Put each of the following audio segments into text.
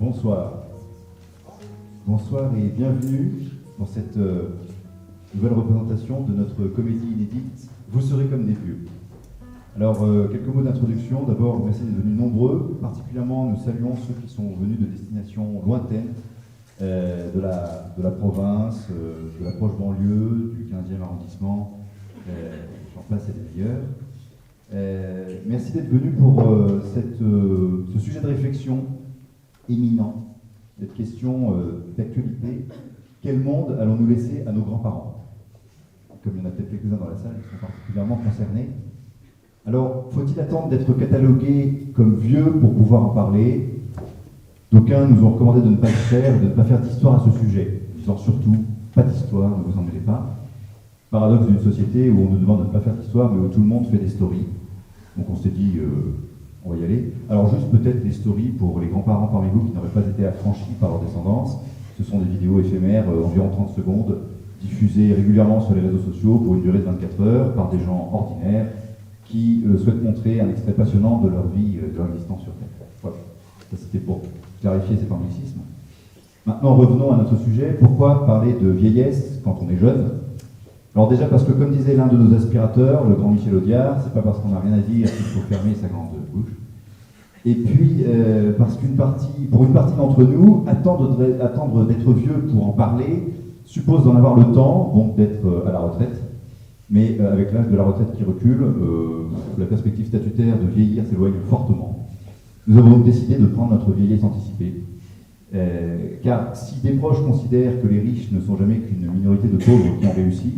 Bonsoir. Bonsoir et bienvenue dans cette nouvelle représentation de notre comédie inédite « Vous serez comme des vieux ». Alors, quelques mots d'introduction. D'abord, merci d'être venus nombreux. Particulièrement, nous saluons ceux qui sont venus de destinations lointaines, de la province, de la proche banlieue, du 15e arrondissement, j'en passe et des meilleurs. Merci d'être venus pour ce sujet de réflexion éminent, cette question d'actualité. Quel monde allons-nous laisser à nos grands-parents? Comme il y en a peut-être quelques-uns dans la salle qui sont particulièrement concernés. Alors, faut-il attendre d'être catalogué comme vieux pour pouvoir en parler? D'aucuns nous ont recommandé de ne pas le faire, de ne pas faire d'histoire à ce sujet, disant surtout pas d'histoire, ne vous en mêlez pas. Paradoxe d'une société où on nous demande de ne pas faire d'histoire, mais où tout le monde fait des stories. Donc on s'est dit, on va y aller. Alors juste peut-être des stories pour les grands-parents parmi vous qui n'auraient pas été affranchis par leur descendance. Ce sont des vidéos éphémères, environ 30 secondes, diffusées régulièrement sur les réseaux sociaux pour une durée de 24 heures par des gens ordinaires qui souhaitent montrer un extrait passionnant de leur vie, de leur existence sur Terre. Voilà. Ça c'était pour clarifier cet anglicisme. Maintenant revenons à notre sujet. Pourquoi parler de vieillesse quand on est jeune? Alors déjà parce que comme disait l'un de nos aspirateurs, le grand Michel Audiard, c'est pas parce qu'on n'a rien à dire qu'il faut fermer sa grande bouche. Et puis parce pour une partie d'entre nous, attendre d'être vieux pour en parler suppose d'en avoir le temps, donc d'être à la retraite. Mais avec l'âge de la retraite qui recule, la perspective statutaire de vieillir s'éloigne fortement. Nous avons donc décidé de prendre notre vieillesse anticipée. Car si des proches considèrent que les riches ne sont jamais qu'une minorité de pauvres qui ont réussi,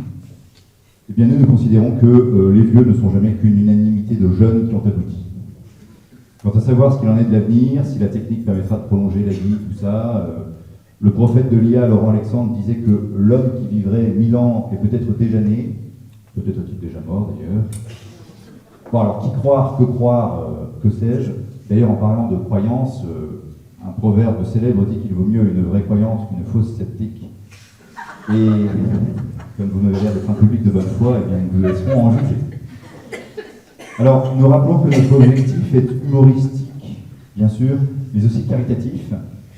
eh bien nous considérons que les vieux ne sont jamais qu'une unanimité de jeunes qui ont abouti. Quant à savoir ce qu'il en est de l'avenir, si la technique permettra de prolonger la vie, tout ça, le prophète de l'IA, Laurent Alexandre, disait que l'homme qui vivrait 1000 ans est peut-être déjà né, peut-être est-il déjà mort d'ailleurs. Bon alors, qui croire, que sais-je? D'ailleurs, en parlant de croyance, un proverbe célèbre dit qu'il vaut mieux une vraie croyance qu'une fausse sceptique. Et comme vous m'avez l'air d'être un public de bonne foi, eh bien, nous vous laisserons en juger. Alors, nous rappelons que notre objectif est humoristique, bien sûr, mais aussi caritatif.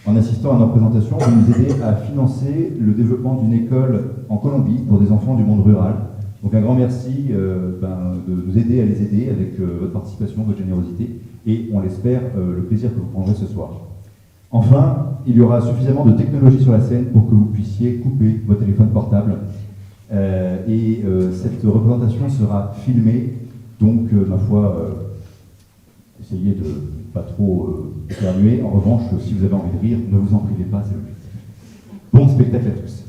En assistant à nos présentations, vous nous aidez à financer le développement d'une école en Colombie pour des enfants du monde rural. Donc un grand merci de nous aider à les aider avec votre participation, votre générosité, et on l'espère, le plaisir que vous prendrez ce soir. Enfin, il y aura suffisamment de technologie sur la scène pour que vous puissiez couper vos téléphones portables. Cette représentation sera filmée, donc ma foi, essayez de ne pas trop éternuer. En revanche, si vous avez envie de rire, ne vous en privez pas, c'est l'objectif. Bon spectacle à tous.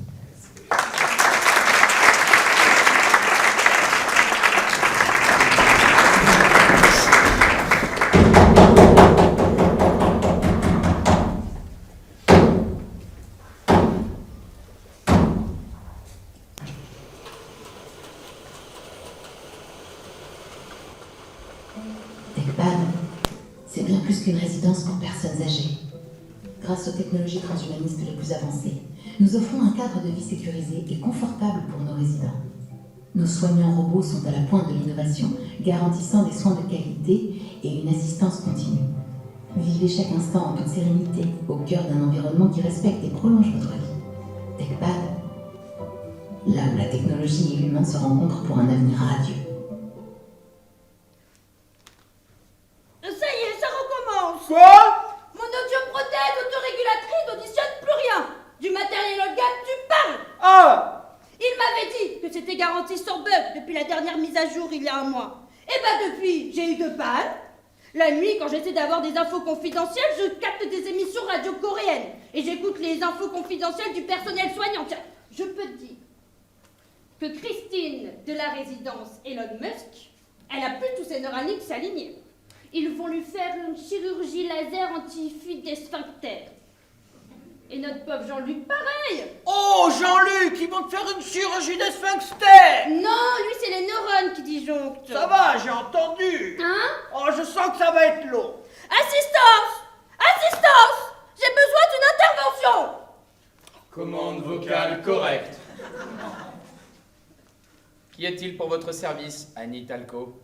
qu'une résidence pour personnes âgées. Grâce aux technologies transhumanistes les plus avancées, nous offrons un cadre de vie sécurisé et confortable pour nos résidents. Nos soignants robots sont à la pointe de l'innovation, garantissant des soins de qualité et une assistance continue. Vivez chaque instant en toute sérénité, au cœur d'un environnement qui respecte et prolonge votre vie. TechPad, là où la technologie et l'humain se rencontrent pour un avenir radieux. Ça y est, ça recommence. Quoi? Mon audioprothèse autorégulatrice n'auditionne plus rien. Du matériel haut de gamme, tu parles. Ah! Il m'avait dit que c'était garanti sans bug depuis la dernière mise à jour il y a un mois. Et bah depuis, j'ai eu 2 pannes. La nuit, quand j'essaie d'avoir des infos confidentielles, je capte des émissions radio coréennes. Et j'écoute les infos confidentielles du personnel soignant. Tiens, je peux te dire que Christine de la résidence Elon Musk, elle a plus tous ses Neuralink alignés. Ils vont lui faire une chirurgie laser anti-fuite des sphincters. Et notre pauvre Jean-Luc, pareil. Oh, Jean-Luc, ils vont te faire une chirurgie des sphincters. Non, lui, c'est les neurones qui disjonctent. Ça va, j'ai entendu. Hein? Oh, je sens que ça va être long. Assistance! Assistance! J'ai besoin d'une intervention! Commande vocale correcte. Qu'y a-t-il pour votre service, Annie Talco?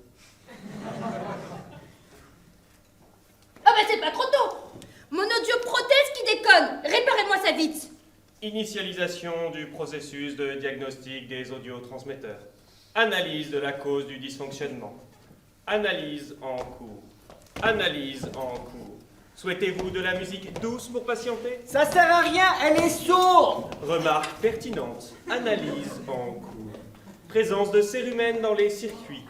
Ah bah c'est pas trop tôt! Mon audioprothèse qui déconne! Réparez-moi ça vite! Initialisation du processus de diagnostic des audiotransmetteurs. Analyse de la cause du dysfonctionnement. Analyse en cours. Analyse en cours. Souhaitez-vous de la musique douce pour patienter? Ça sert à rien, elle est sourde. Remarque pertinente. Analyse en cours. Présence de cérumen dans les circuits.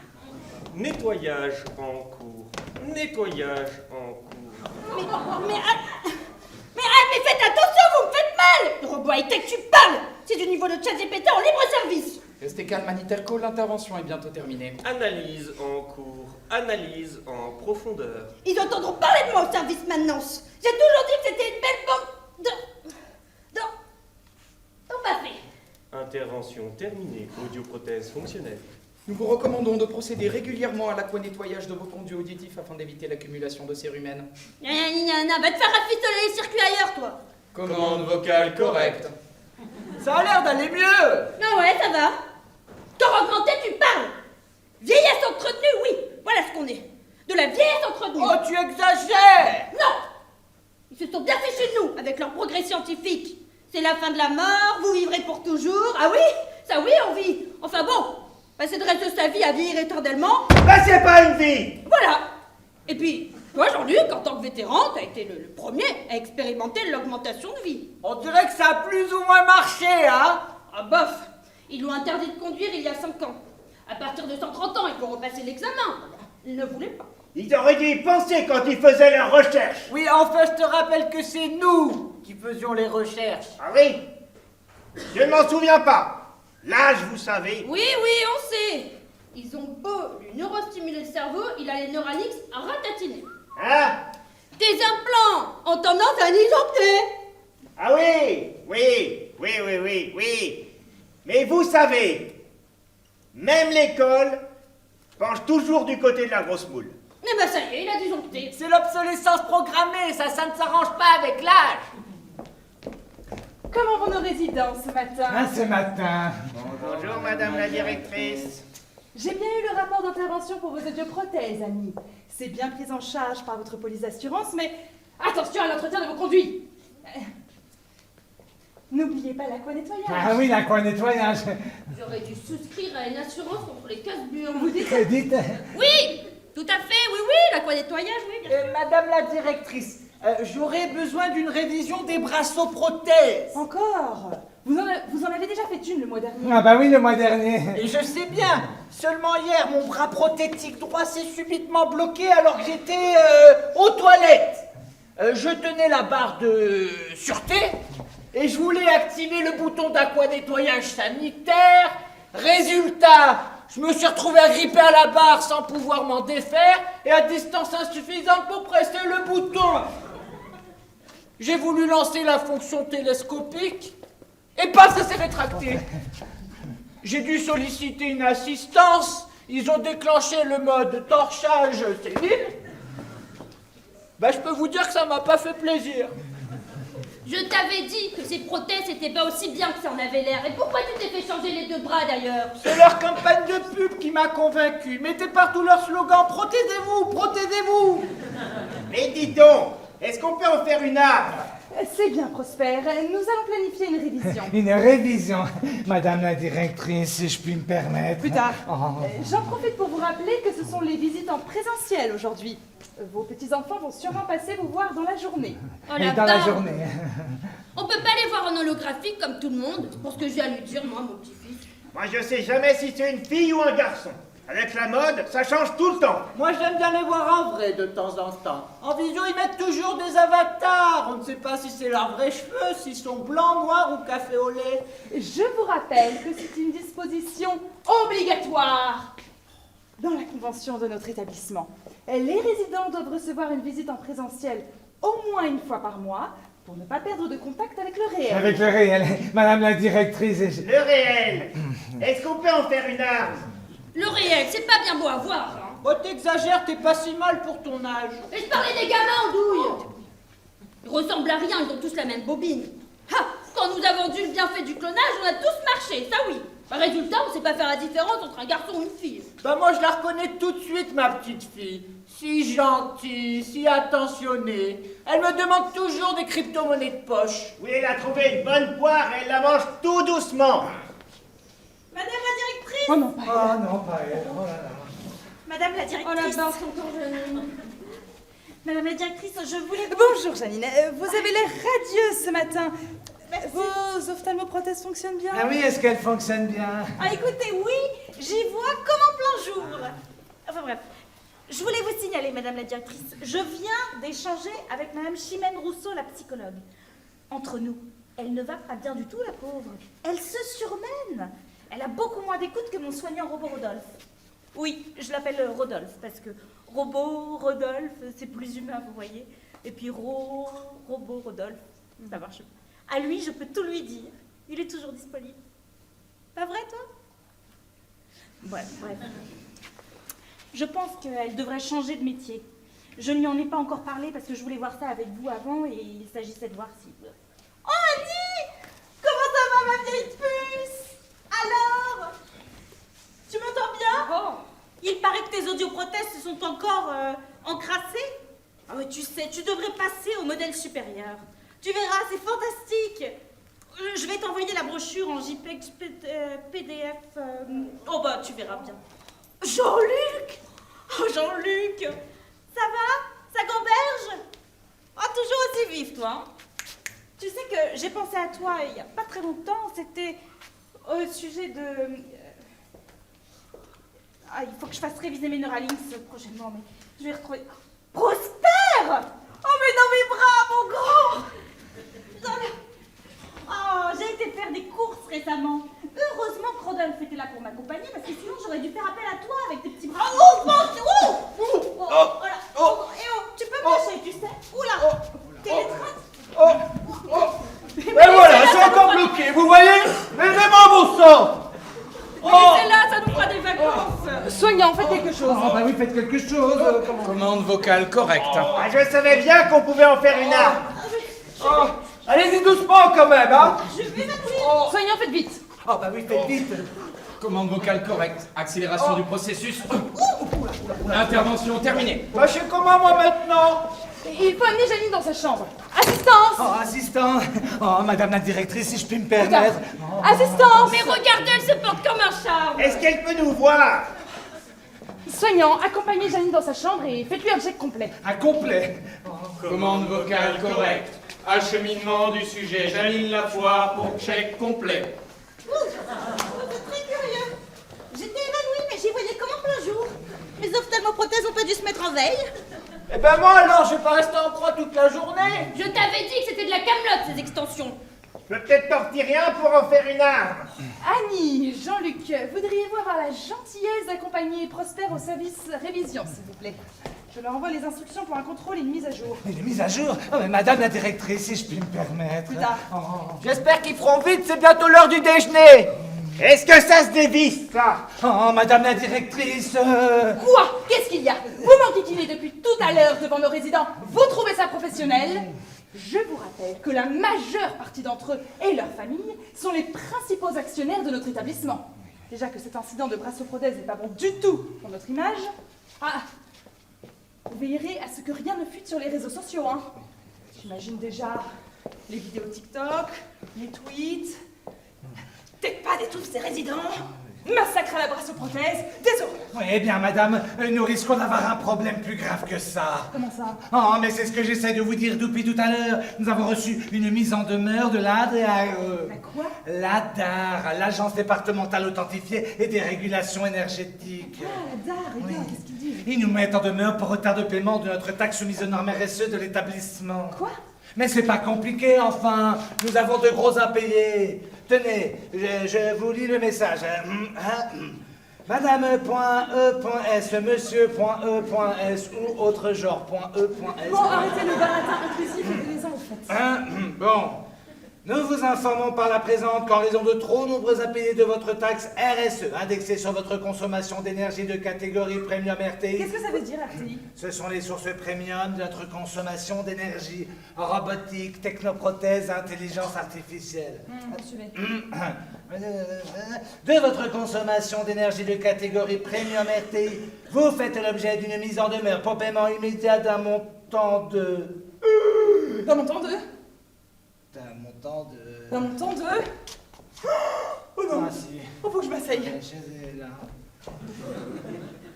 Nettoyage en cours. Nettoyage en cours. Mais faites attention, vous me faites mal! Le robot high-tech, tu parles! C'est du niveau de ChatGPT en libre service! Restez calme, Annie Talco, l'intervention est bientôt terminée. Analyse en cours. Analyse en profondeur. Ils entendront parler de moi au service maintenance! J'ai toujours dit que c'était une belle bande de bafés! Intervention terminée. Audioprothèse fonctionnelle. Nous vous recommandons de procéder régulièrement à l'aquanettoyage de vos conduits auditifs afin d'éviter l'accumulation de cérumen. Va te faire rafistoler les circuits ailleurs, toi! Commande vocale correcte. Ça a l'air d'aller mieux. Ah ouais, ça va. Corps augmenté, tu parles. Vieillesse entretenue, oui. Voilà ce qu'on est. De la vieillesse entretenue. Oh, tu exagères. Non. Ils se sont bien fichus de nous avec leur progrès scientifique. C'est la fin de la mort, vous vivrez pour toujours. Ah oui, ça oui, on vit. Enfin bon, passer le reste de sa vie à vieillir éternellement. Bah, c'est pas une vie. Voilà. Et puis, toi, Jean-Luc, en tant que vétéran, t'as été le premier à expérimenter l'augmentation de vie. On dirait que ça a plus ou moins marché, hein. Ah bof, ils l'ont interdit de conduire il y a 5 ans. À partir de 130 ans, il faut repasser l'examen. Ils ne voulaient pas. Ils auraient dû y penser quand ils faisaient leurs recherches. Oui, enfin, je te rappelle que c'est nous qui faisions les recherches. Ah oui? Je ne m'en souviens pas. L'âge, vous savez. Oui, on sait. Ils ont beau lui neurostimuler le cerveau, il a les Neuralink à ratatiner. Hein? Tes implants ont tendance à disjoncter. Ah oui. Mais vous savez, même l'école penche toujours du côté de la grosse moule. Eh ben ça y est, il a disjoncté. C'est l'obsolescence programmée, ça ne s'arrange pas avec l'âge. Comment vont nos résidents ce matin? Ce matin. Bonjour, madame la directrice. J'ai bien eu le rapport d'intervention pour vos audioprothèses, Annie. C'est bien pris en charge par votre police d'assurance, mais attention à l'entretien de vos conduits. N'oubliez pas l'aquanettoyage. Ah oui, l'aquanettoyage. J'aurais dû souscrire à une assurance contre les casse-burnes. Vous dites Dites. Oui, tout à fait, oui, l'aquanettoyage, oui, bien sûr. Madame la directrice, j'aurais besoin d'une révision des brassoprothèses. encore? Vous en avez déjà fait une le mois dernier. Ah bah oui, le mois dernier. Et je sais bien, seulement hier, mon bras prothétique droit s'est subitement bloqué alors que j'étais aux toilettes. Je tenais la barre de sûreté et je voulais activer le bouton d'aquanettoyage sanitaire. Résultat, je me suis retrouvé agrippé à la barre sans pouvoir m'en défaire et à distance insuffisante pour presser le bouton. J'ai voulu lancer la fonction télescopique et paf, ça s'est rétracté. J'ai dû solliciter une assistance. Ils ont déclenché le mode torchage cellule. Bah, je peux vous dire que ça m'a pas fait plaisir. Je t'avais dit que ces prothèses c'était pas aussi bien que ça en avait l'air. Et pourquoi tu t'es fait changer les 2 bras d'ailleurs? C'est leur campagne de pub qui m'a convaincu. Mettez partout leur slogan, protégez-vous, protégez-vous. Mais dis donc, est-ce qu'on peut en faire une arme? C'est bien, Prosper. Nous allons planifier une révision. Une révision, madame la directrice, si je puis me permettre. Plus tard. Oh. J'en profite pour vous rappeler que ce sont les visites en présentiel aujourd'hui. Vos petits-enfants vont sûrement passer vous voir dans la journée. Oh Et la dans la barbe. journée. On peut pas les voir en holographique comme tout le monde. C'est pour ce que je viens lui dire, moi, mon petit-fils. Moi, je sais jamais si c'est une fille ou un garçon. Avec la mode, ça change tout le temps. Moi, j'aime bien les voir en vrai de temps en temps. En visio, ils mettent toujours des avatars. On ne sait pas si c'est leurs vrais cheveux, s'ils sont blancs, noirs ou café au lait. Je vous rappelle que c'est une disposition obligatoire dans la convention de notre établissement. Les résidents doivent recevoir une visite en présentiel au moins une fois par mois pour ne pas perdre de contact avec le réel. Avec le réel, madame la directrice. Le réel. Est-ce qu'on peut en faire une arme? Le réel, c'est pas bien beau à voir. Hein. Oh, t'exagères, t'es pas si mal pour ton âge. Et je parlais des gamins en douille. Ils ressemblent à rien, ils ont tous la même bobine. Ha! Quand nous avons vu le bienfait du clonage, on a tous marché, ça oui. Résultat, on sait pas faire la différence entre un garçon ou une fille. Bah moi je la reconnais tout de suite, ma petite fille. Si gentille, si attentionnée. Elle me demande toujours des crypto-monnaies de poche. Oui, elle a trouvé une bonne poire et elle la mange tout doucement. Madame la directrice! Oh non, pas Oh non, pas elle. Oh là là. Madame la Oh la directrice! barbe, encore Janine. Madame la directrice, je voulais... Bonjour Janine, vous avez l'air radieuse ce matin. Vos ophtalmoprothèses fonctionnent bien? Ah oui, est-ce qu'elle fonctionne bien? Ah écoutez, oui, j'y vois comme en plein jour. Enfin bref, je voulais vous signaler, Madame la directrice, je viens d'échanger avec Madame Chimène Rousseau, la psychologue. Entre nous, elle ne va pas bien du tout, la pauvre. Elle se surmène. Elle a beaucoup moins d'écoute que mon soignant robot Rodolphe. Oui, je l'appelle Rodolphe, parce que robot, Rodolphe, c'est plus humain, vous voyez. Et puis robot, Rodolphe, ça marche. À lui, je peux tout lui dire. Il est toujours disponible. Pas vrai, toi? Bref. Je pense qu'elle devrait changer de métier. Je n'y en ai pas encore parlé parce que je voulais voir ça avec vous avant et il s'agissait de voir si... Oh, Annie! Comment ça va, ma vieille puce? Alors? Tu m'entends bien? Oh. Il paraît que tes audioprothèses se sont encore encrassées. Ah ouais, tu sais, tu devrais passer au modèle supérieur. Tu verras, c'est fantastique. Je vais t'envoyer la brochure en JPEG, PDF. Oh bah, tu verras bien. Jean-Luc! Oh, Jean-Luc! Ça va? Ça gamberge? Oh, toujours aussi vif, toi. Hein? Tu sais que j'ai pensé à toi il n'y a pas très longtemps. C'était au sujet de... Ah, il faut que je fasse réviser mes Neuralinks prochainement, mais je vais retrouver... Prosper! Oh, mais dans mes bras, mon grand! Oh, j'ai été faire des courses récemment. Heureusement que Rodolphe était là pour m'accompagner, parce que sinon j'aurais dû faire appel à toi avec tes petits bras. Oh, voilà. Tu peux me lâcher, tu sais? Oula! Télétraite. Et voilà, c'est encore bloqué, vous voyez? Aidez-moi, bon sang! Laissez-la, ça nous fera des vacances. Soignant, faites quelque chose. Oh bah oui, faites quelque chose. Commande vocale correcte. Ah, je savais bien qu'on pouvait en faire une arme. Oh, allez-y doucement quand même, hein? Soignant, faites vite. Oh bah oui, faites vite. Commande vocale correcte. Accélération du processus. Intervention terminée. Bah, je sais comment, moi, maintenant? Il faut amener Janine dans sa chambre. Assistance! Oh, assistant. Oh, madame la directrice, si je puis me permettre. Assistance! Mais regardez, elle se porte comme un charme. Est-ce qu'elle peut nous voir? Soignant, accompagnez Janine dans sa chambre et faites-lui un check complet. Un complet. Commande vocale correcte. Acheminement du sujet Janine Lafoire pour check complet. C'est très curieux. J'étais évanouie, mais j'y voyais comme en plein jour. Mes ophtalmoprothèses ont pas dû se mettre en veille. Eh ben moi, alors, je vais pas rester en croix toute la journée. Je t'avais dit que c'était de la camelote, ces extensions. Je peux peut-être t'en rien pour en faire une arme. Annie, Jean-Luc, voudriez-vous avoir la gentillesse d'accompagner Prosper au service révision, s'il vous plaît? Je leur envoie les instructions pour un contrôle et une mise à jour. Une mise à jour. Oh, mais madame la directrice, si je puis me permettre. Plus tard. Oh. J'espère qu'ils feront vite, c'est bientôt l'heure du déjeuner. Est-ce que ça se dévisse, ça? Oh, madame la directrice Quoi? Qu'est-ce qu'il y a? Vous m'enquiquinez depuis tout à l'heure devant nos résidents. Vous trouvez ça professionnel? Je vous rappelle que la majeure partie d'entre eux et leurs familles sont les principaux actionnaires de notre établissement. Déjà que cet incident de brassoprothèse n'est pas bon du tout pour notre image. Ah, vous veillerez à ce que rien ne fuite sur les réseaux sociaux, hein. J'imagine déjà les vidéos TikTok, les tweets. Peut-être pas d'étouffer ces résidents. Massacre à la brassoprothèse, désolé. Oui, bien, madame, nous risquons d'avoir un problème plus grave que ça. Comment ça? Oh, mais c'est ce que j'essaie de vous dire depuis tout à l'heure. Nous avons reçu une mise en demeure de l'ADAR. La quoi? L'ADAR, l'Agence départementale authentifiée et des régulations énergétiques. Ah, la DAR, et bien, Oui. qu'est-ce qu'ils disent? Ils nous mettent en demeure pour retard de paiement de notre taxe soumise aux normes RSE de l'établissement. Quoi? Mais c'est pas compliqué, enfin. Nous avons de gros impayés. Tenez, je vous lis le message. Madame.e.s, monsieur.e.s ou autre genre.e.s. Bon, arrêtez le baratin inclusif et les en fait. Bon. Nous vous informons par la présente qu'en raison de trop nombreux impayés de votre taxe RSE, indexée sur votre consommation d'énergie de catégorie Premium RTI, Qu'est-ce que ça veut dire, RTI? ce sont les sources premium de notre consommation d'énergie, robotique, technoprothèse, intelligence artificielle. Poursuivez. De votre consommation d'énergie de catégorie Premium RTI, vous faites l'objet d'une mise en demeure pour paiement immédiat d'un montant de... D'un montant de? D'un montant de... D'un montant de? Oh non! Ah si. Oh, faut que je m'asseye. Je les ai là.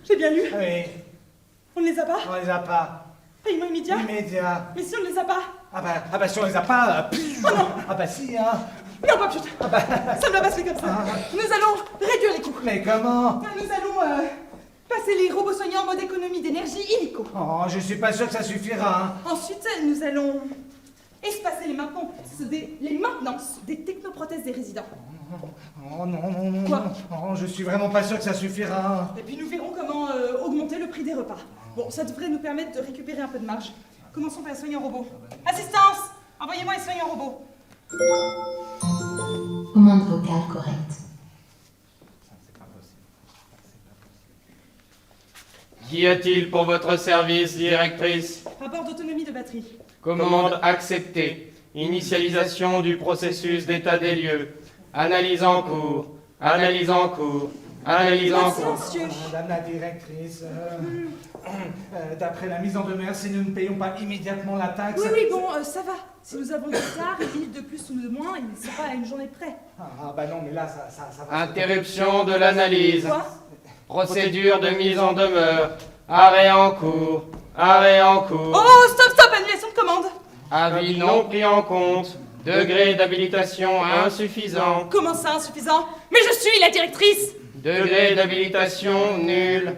J'ai bien lu. Oui, On ne les a pas? on les a pas. Paiement immédiat? Immédiat. Mais si on ne les a pas? Ah bah si on les a pas... Ah bah si, hein. Non, pas putain! Ça ne va pas se faire comme ça. Nous allons réduire les coûts. Mais comment? Nous allons passer les robots soignants en mode économie d'énergie illico. Oh, je suis pas sûr que ça suffira, hein. Ensuite, nous allons espacer les maintenances des technoprothèses des résidents. Oh non, non, non, Quoi? non. Oh, je suis vraiment pas sûr que ça suffira. Et puis nous verrons comment augmenter le prix des repas. Bon, ça devrait nous permettre de récupérer un peu de marge. Commençons par les soignants robots. Assistance! Envoyez-moi les soignants robots. Commande vocale correcte. Qu'y a-t-il pour votre service, directrice? Rapport d'autonomie de batterie. Commande acceptée. Initialisation du processus d'état des lieux. Analyse en cours. Analyse en cours. Analyse en cours. Silencieux. Madame la directrice, d'après la mise en demeure, si nous ne payons pas immédiatement la taxe... Oui, oui, bon, ça va. Si nous avons du retard, une minute de plus ou de moins, il ne sera pas à une journée près. Ah bah non, mais là, ça va... Interruption de l'analyse. Quoi? Procédure de mise en demeure. Arrêt en cours. Arrêt en cours. Oh, stop, stop, annulation de commande. Avis non pris en compte. Degré d'habilitation insuffisant. Comment ça, insuffisant? Mais je suis la directrice. Degré d'habilitation nul.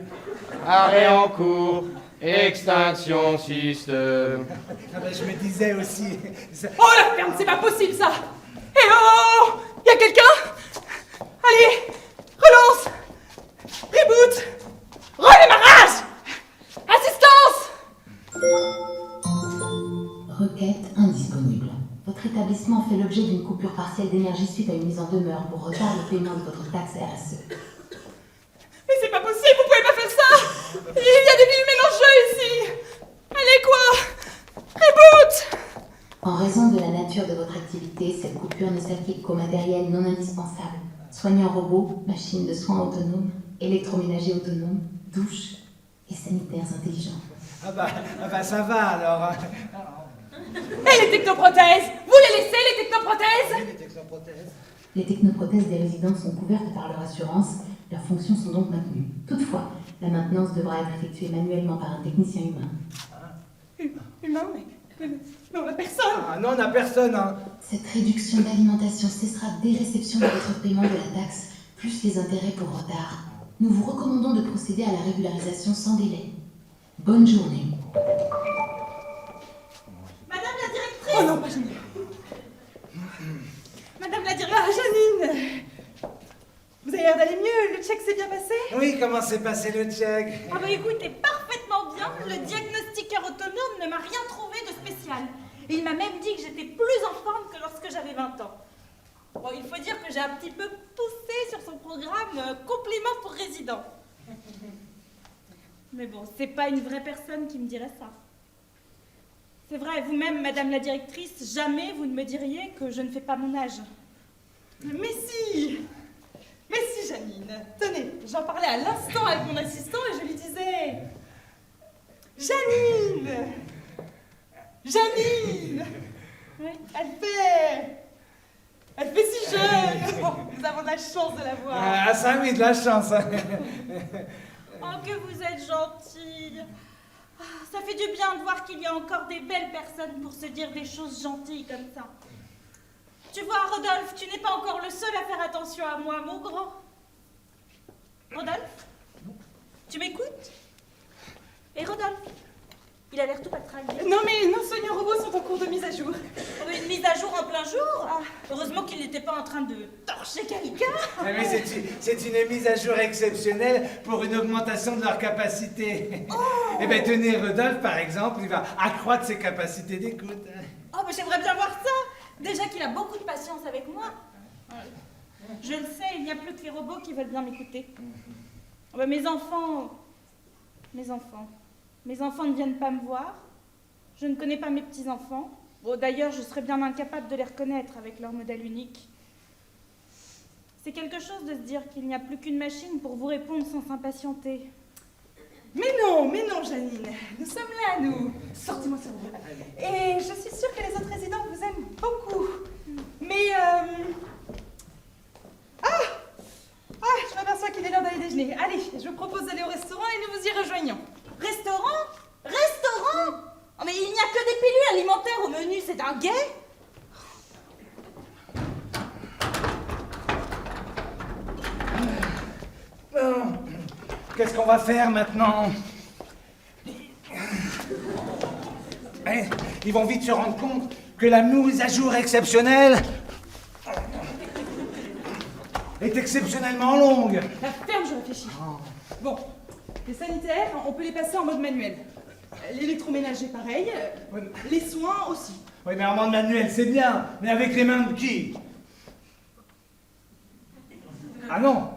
Arrêt en cours. Extinction système. Ah bah, je me disais aussi... Oh, la ferme, c'est pas possible, ça. Eh oh, y a quelqu'un? Allez, relance. Reboot. Redémarrage. Assistance. Requête indisponible. Votre établissement fait l'objet d'une coupure partielle d'énergie suite à une mise en demeure pour retard de paiement de votre taxe RSE. Mais c'est pas possible, vous pouvez pas faire ça. Il y a des vies humaines en jeu ici. Allez, quoi? Reboot. En raison de la nature de votre activité, cette coupure ne s'applique qu'au matériel non indispensable. Soignants robots, machines de soins autonomes, électroménager autonome, douches et sanitaires intelligents. Ah bah ça va alors. Et les technoprothèses? Vous les laissez, les technoprothèses? Les technoprothèses. Les technoprothèses des résidents sont couvertes par leur assurance, leurs fonctions sont donc maintenues. Toutefois, la maintenance devra être effectuée manuellement par un technicien humain. Humain, mais on a personne. Ah non, on n'a personne, hein. Cette réduction d'alimentation cessera dès réception de votre paiement de la taxe, plus les intérêts pour retard. Nous vous recommandons de procéder à la régularisation sans délai. Bonne journée. Madame la directrice! Oh non, pas Janine. Madame la directrice! Ah, Janine! Vous avez l'air d'aller mieux, le check s'est bien passé? Oui, comment s'est passé le check? Ah bah écoutez, parfaitement bien. Le diagnostiqueur autonome ne m'a rien trouvé de spécial. Et il m'a même dit que j'étais plus en forme que lorsque j'avais 20 ans. Bon, il faut dire que j'ai un petit peu poussé sur son programme Complément pour résident. Mais bon, c'est pas une vraie personne qui me dirait ça. C'est vrai, vous-même, madame la directrice, jamais vous ne me diriez que je ne fais pas mon âge. Mais si, Janine. Tenez, j'en parlais à l'instant avec mon assistant et je lui disais... Janine! Oui. Elle fait si jeune. Nous avons de la chance de la voir. Ah, ça oui, de la chance. Hein. Oh, que vous êtes gentille. Ah, ça fait du bien de voir qu'il y a encore des belles personnes pour se dire des choses gentilles comme ça. Tu vois, Rodolphe, tu n'es pas encore le seul à faire attention à moi, mon grand. Rodolphe, tu m'écoutes? Et Rodolphe, il a l'air tout patraque. Non, mais nos soignants robots sont en cours de mise à jour. Une mise à jour en plein jour? Ah, heureusement qu'il n'était pas en train de torcher quelqu'un. Mais c'est une mise à jour exceptionnelle pour une augmentation de leur capacité. Oh. Eh bien, tenez, Rodolphe, par exemple, il va accroître ses capacités d'écoute. Oh, mais j'aimerais bien voir ça. Déjà qu'il a beaucoup de patience avec moi. Je le sais, il n'y a plus que les robots qui veulent bien m'écouter. Oh, ben, mes enfants ne viennent pas me voir. Je ne connais pas mes petits-enfants. Bon, d'ailleurs, je serais bien incapable de les reconnaître avec leur modèle unique. C'est quelque chose de se dire qu'il n'y a plus qu'une machine pour vous répondre sans s'impatienter. Mais non, Janine. Nous sommes là, nous. Sortez-moi ça. Et je suis sûre que les autres résidents vous aiment beaucoup. Mais, je m'aperçois qu'il est l'heure d'aller déjeuner. Allez, je vous propose d'aller au restaurant et nous vous y rejoignons. Restaurant? Oh, mais il n'y a que des pilules alimentaires au menu, c'est un guet? Bon, qu'est-ce qu'on va faire maintenant? Ils vont vite se rendre compte que la mise à jour exceptionnelle est exceptionnellement longue. La ferme, je réfléchis. Bon, les sanitaires, on peut les passer en mode manuel. L'électroménager, pareil. Les soins aussi. Oui, mais en mode manuel, c'est bien. Mais avec les mains de qui? Ah non,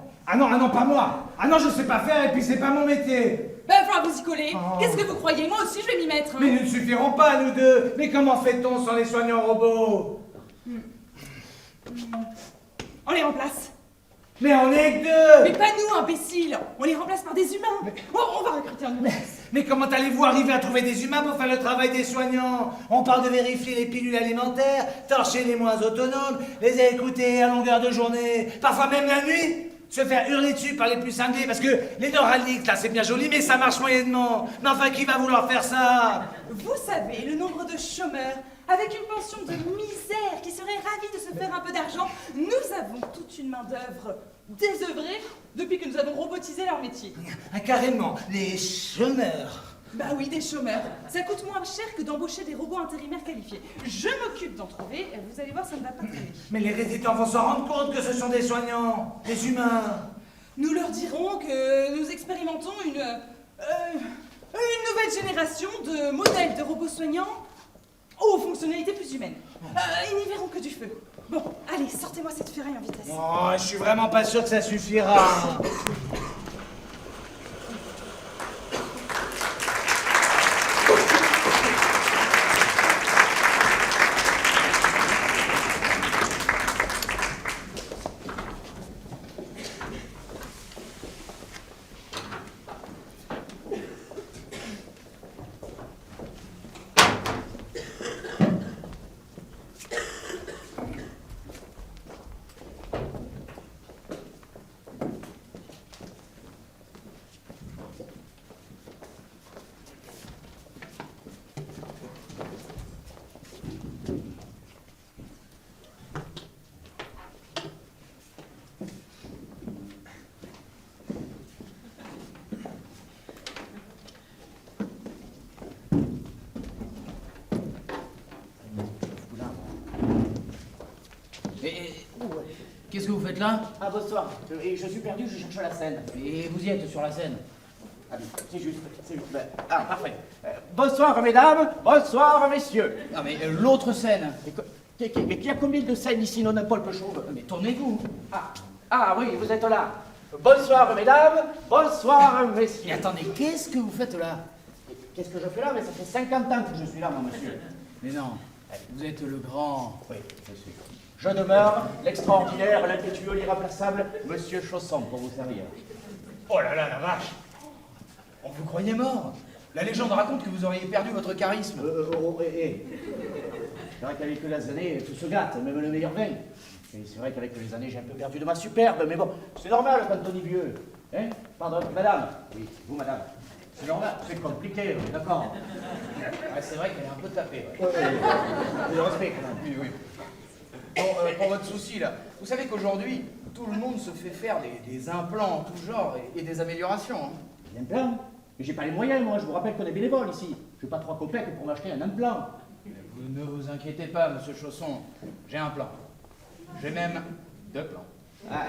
pas moi. Ah non, je sais pas faire et puis c'est pas mon métier. Ben, il va falloir vous y coller. Qu'est-ce que vous croyez? Moi aussi, je vais m'y mettre. Mais nous ne suffirons pas, nous deux. Mais comment fait-on sans les soignants robots? On les remplace. Mais on est que deux. Mais pas nous, imbéciles. On les remplace par des humains. On va recruter un humain. Mais comment allez-vous arriver à trouver des humains pour faire le travail des soignants? On parle de vérifier les pilules alimentaires, torcher les moins autonomes, les écouter à longueur de journée, parfois même la nuit, se faire hurler dessus par les plus cinglés, parce que les Neuralink, là, c'est bien joli, mais ça marche moyennement. Mais enfin, qui va vouloir faire ça? Vous savez, le nombre de chômeurs avec une pension de misère qui seraient ravis de se faire un peu d'argent, nous avons toute une main-d'œuvre désœuvrée depuis que nous avons robotisé leur métier. Ah, carrément, les chômeurs. Bah oui, des chômeurs. Ça coûte moins cher que d'embaucher des robots intérimaires qualifiés. Je m'occupe d'en trouver, et vous allez voir, ça ne va pas traîner. Mais les résidents vont s'en rendre compte que ce sont des soignants, des humains. Nous leur dirons que nous expérimentons une nouvelle génération de modèles de robots soignants aux fonctionnalités plus humaines. Ils n'y verront que du feu. Bon, allez, sortez-moi cette ferraille en vitesse. Oh, je suis vraiment pas sûr que ça suffira. Qu'est-ce que vous faites là? Ah, bonsoir. Et je suis perdu, je cherche la scène. Et vous y êtes sur la scène? Ah, c'est juste. Ben, ah, parfait. Bonsoir, mesdames. Bonsoir, messieurs. Non, mais l'autre scène. Mais qu'il y a combien de scènes ici, non, Paul Pechauve? Mais tournez-vous. Ah, Ah oui, vous êtes là. Bonsoir, mesdames. Bonsoir, messieurs. Mais attendez, qu'est-ce que vous faites là? Qu'est-ce que je fais là? Mais ça fait 50 ans que je suis là, mon monsieur. Mais non, vous êtes le grand... Oui, je suis. Je demeure l'extraordinaire, l'impétueux, l'irremplaçable Monsieur Chausson, pour vous servir. Oh là là, la vache! On vous croyait mort. La légende raconte que vous auriez perdu votre charisme. C'est vrai qu'avec les années, tout se gâte, même le meilleur vin. Et c'est vrai qu'avec les années, j'ai un peu perdu de ma superbe, mais bon, c'est normal quand on est vieux. Hein? Pardon, madame. Oui, vous, madame. C'est normal, c'est compliqué, d'accord. Ouais, c'est vrai qu'elle est un peu tapée. Le respect, quand même. Oui, oui. Bon, pour votre souci, là, vous savez qu'aujourd'hui, tout le monde se fait faire des implants en tout genre et des améliorations. Hein. Des implants? Mais j'ai pas les moyens, moi, je vous rappelle qu'on est bénévole ici. J'ai pas 3 copecs pour m'acheter un implant. Vous ne vous inquiétez pas, monsieur Chausson, j'ai un plan. J'ai même 2 plans. Ah,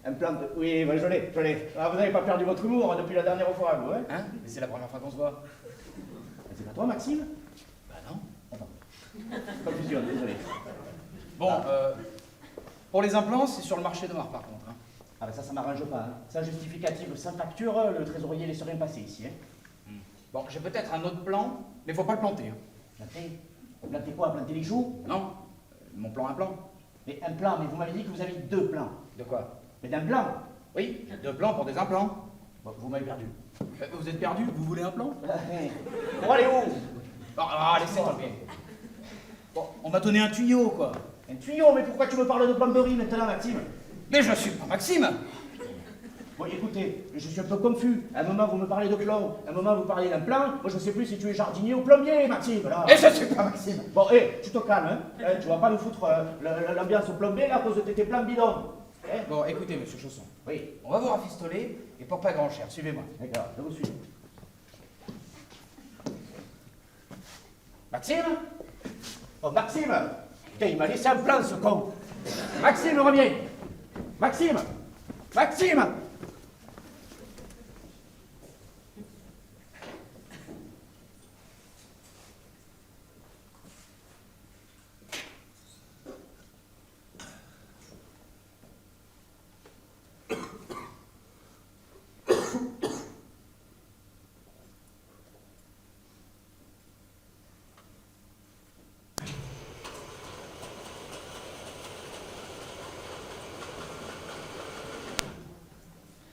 un plan de... Oui, bah, je l'ai. Ah, vous n'avez pas perdu votre humour depuis la dernière fois, vous, hein? Hein? Mais c'est la première fois qu'on se voit. C'est pas toi, Maxime? Bah non. Confusion, désolé. Bon, pour les implants, c'est sur le marché noir, par contre. Hein. Ah, bah ça m'arrange pas. Hein. Sans justificatif, sans facture, le trésorier laisse rien passer ici, hein? Bon, j'ai peut-être un autre plan, mais faut pas le planter. Hein. Planter? Planter quoi? Planter les choux? Non, mon plan implant. Mais un plan, mais vous m'avez dit que vous avez 2 plans. De quoi? Mais d'un plan? Oui, j'ai 2 plans pour des implants. Bon, vous m'avez perdu. Vous êtes perdu? Vous voulez un plan? Pour aller où? Laissez tomber. Bon, on m'a donné un tuyau, quoi. Un tuyau? Mais pourquoi tu me parles de plomberie maintenant, Maxime? Mais je suis pas Maxime. Bon, écoutez, je suis un peu confus. À un moment, vous me parlez de clon, à un moment, vous parlez d'un plan. Moi, je sais plus si tu es jardinier ou plombier, Maxime, là. Et je suis pas Maxime. Bon, tu te calmes, hein. Tu vas pas nous foutre l'ambiance au plombier, là, à cause de tes plans bidons. Hein? Bon, écoutez, monsieur Chausson. Oui. On va vous rafistoler, et pour pas grand cher, suivez-moi. D'accord, je vous suis. Maxime? Oh, Maxime! Putain, il m'a laissé un plan, ce con! Maxime, reviens! Maxime! Maxime!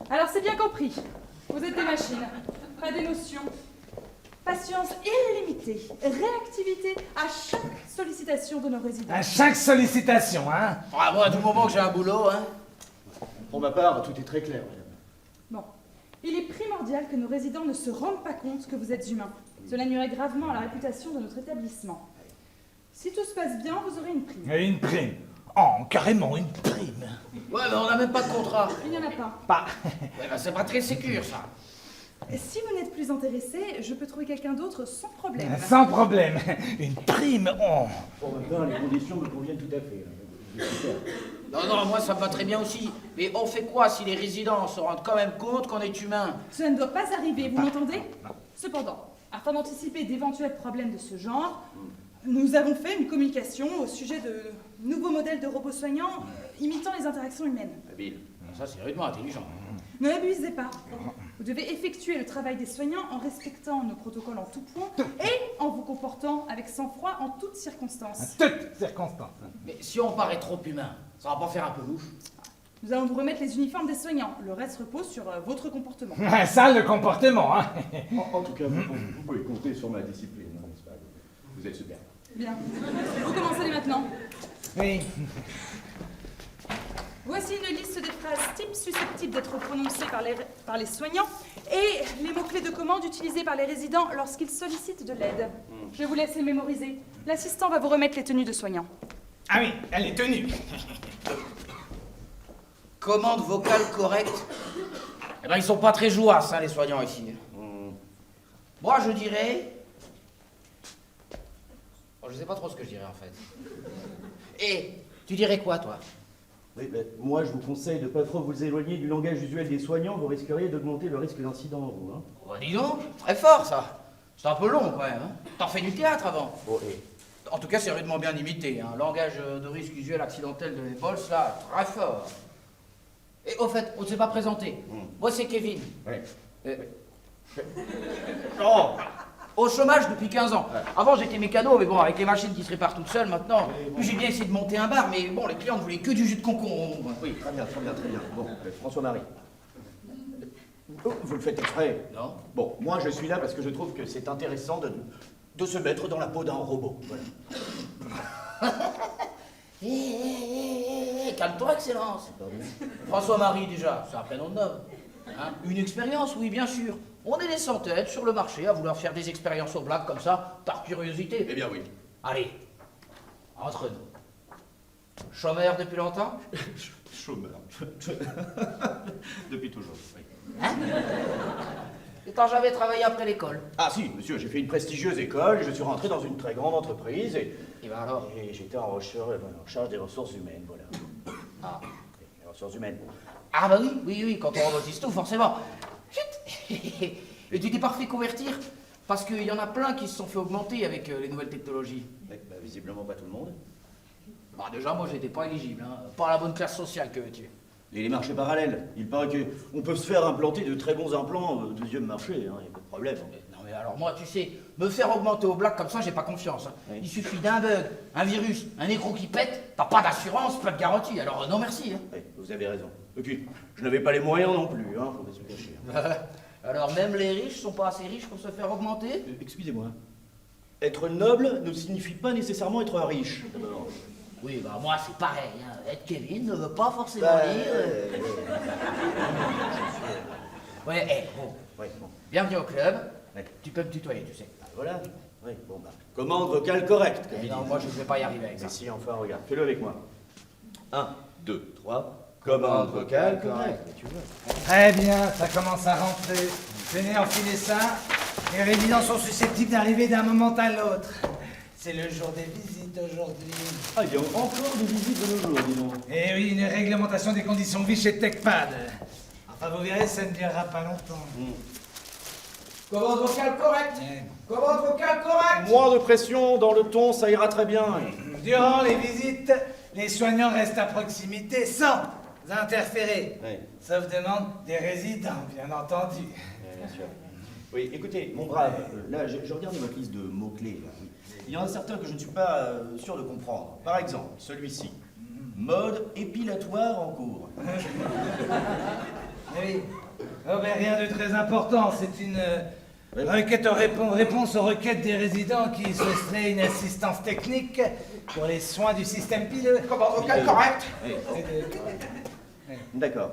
Alors c'est bien compris. Vous êtes des machines, pas d'émotion. Patience illimitée, réactivité à chaque sollicitation de nos résidents. À chaque sollicitation, hein? Ah, moi, à tout moment que j'ai un boulot, hein? Pour ma part, tout est très clair, madame. Bon, il est primordial que nos résidents ne se rendent pas compte que vous êtes humain. Cela nuirait gravement à la réputation de notre établissement. Si tout se passe bien, vous aurez une prime. Une prime. Oh, carrément une prime. Ouais, mais on n'a même pas de contrat. Il n'y en a pas. Pas. Ouais, bah c'est pas très sécure, ça. Si vous n'êtes plus intéressé, je peux trouver quelqu'un d'autre sans problème. Sans problème. Une prime, oh. Pour maintenant, les conditions me conviennent tout à fait. Non, moi ça me va très bien aussi. Mais on fait quoi si les résidents se rendent quand même compte qu'on est humain? Cela ne doit pas arriver, vous m'entendez? Cependant, afin d'anticiper d'éventuels problèmes de ce genre, nous avons fait une communication au sujet de nouveaux modèles de robots soignants imitant les interactions humaines. Habile. Ça, c'est rudement intelligent. Ne l'abusez pas. Vous devez effectuer le travail des soignants en respectant nos protocoles en tout point et en vous comportant avec sang-froid en toutes circonstances. Toutes circonstances. Mais si on paraît trop humain, ça va pas faire un peu louche? Nous allons vous remettre les uniformes des soignants. Le reste repose sur votre comportement. Ça, le comportement, hein. En tout cas, vous pouvez compter sur ma discipline, n'est-ce pas? Vous êtes super. Bien. Vous commencez maintenant. Oui. Voici une liste des phrases types susceptibles d'être prononcées par les soignants et les mots-clés de commande utilisés par les résidents lorsqu'ils sollicitent de l'aide. Je vous laisse les mémoriser. L'assistant va vous remettre les tenues de soignants. Ah oui, elle est tenue. Commande vocale correcte. Eh ben, ils sont pas très jouaces, hein, les soignants ici. Moi, je dirais... Oh, je sais pas trop ce que je dirais, en fait. Et tu dirais quoi, toi? Oui, ben, moi, je vous conseille de ne pas trop vous éloigner du langage usuel des soignants. Vous risqueriez d'augmenter le risque d'incident, vous. Hein. Oh, dis donc, très fort, ça. C'est un peu long, quand même. Hein. T'en fais du théâtre avant. Oh, En tout cas, c'est rudement bien imité. Hein. Langage de risque usuel accidentel de Bols, là, très fort. Et au fait, on ne s'est pas présenté. Moi, c'est Kevin. Oh. Au chômage depuis 15 ans. Avant, j'étais mécano, mais bon, avec les machines qui se réparent toutes seules maintenant. Puis j'ai bien essayé de monter un bar, mais bon, les clients ne voulaient que du jus de concombre. Oui, très bien. Bon, François-Marie. Vous le faites exprès? Non. Bon, moi je suis là parce que je trouve que c'est intéressant de se mettre dans la peau d'un robot. Voilà. Calme-toi, Excellence. François-Marie, déjà, c'est un prénom de noble. Hein? Une expérience, oui, bien sûr. On est des sans-têtes sur le marché à vouloir faire des expériences aux blagues comme ça, par curiosité. Eh bien oui. Allez, entre nous. Chômeur depuis longtemps? Chômeur. Depuis toujours, oui. Hein? Et t'as jamais travaillé après l'école? Ah si, monsieur, j'ai fait une prestigieuse école, je suis rentré dans une très grande entreprise et ben alors? Et j'étais en charge des ressources humaines, voilà. Ah. Les ressources humaines. Ah bah oui, quand on enregistre tout, forcément. Chut. Et tu t'es pas fait convertir? Parce qu'il y en a plein qui se sont fait augmenter avec les nouvelles technologies. Bah, visiblement pas tout le monde. Bah déjà, moi j'étais pas éligible, hein. Pas la bonne classe sociale que tu es. Et les marchés parallèles, il paraît qu'on peut se faire implanter de très bons implants deuxième marché, il n'y a pas de problème. Non mais alors moi, tu sais, me faire augmenter au black comme ça, j'ai pas confiance. Hein. Oui. Il suffit d'un bug, un virus, un écrou qui pète, t'as pas d'assurance, pas de garantie, alors non merci. Hein. Oui, vous avez raison. Et puis, je n'avais pas les moyens non plus, hein, faut pas se le cacher. Alors même les riches sont pas assez riches pour se faire augmenter? Excusez-moi. Être noble ne signifie pas nécessairement être riche, d'abord. Oui, bah moi c'est pareil, hein. Être Kevin ne veut pas forcément dire... Ouais, bon. Bienvenue au club. Ouais. Tu peux me tutoyer, tu sais. Voilà. Oui, bon bah. Commande vocale correcte, comme ils Non, disent. moi je vais pas y arriver avec ça. Mais si, enfin, regarde, fais-le avec moi. 1, 2, 3. Commande vocale correcte. Tu vois. Très bien, ça commence à rentrer. Venez enfiler ça. Les résidents sont susceptibles d'arriver d'un moment à l'autre. C'est le jour des visites aujourd'hui. Ah, il y a encore des visites de nos jours, dis donc. Eh oui, une réglementation des conditions de vie chez TechPad. Enfin, vous verrez, ça ne durera pas longtemps. Commande vocale correcte. Commande vocale correcte. Moins de pression dans le ton, ça ira très bien. Durant les visites, les soignants restent à proximité sans interférer. Oui. Sauf demande des résidents, bien entendu. Bien sûr. Oui, écoutez, mon brave, là, je regardais votre liste de mots-clés. Là. Il y en a certains que je ne suis pas sûr de comprendre. Par exemple, celui-ci. Mode épilatoire en cours. Oui. Oh, mais rien de très important. C'est une requête réponse aux requêtes des résidents qui souhaiteraient une assistance technique pour les soins du système pileux. Commande vocale correcte. D'accord.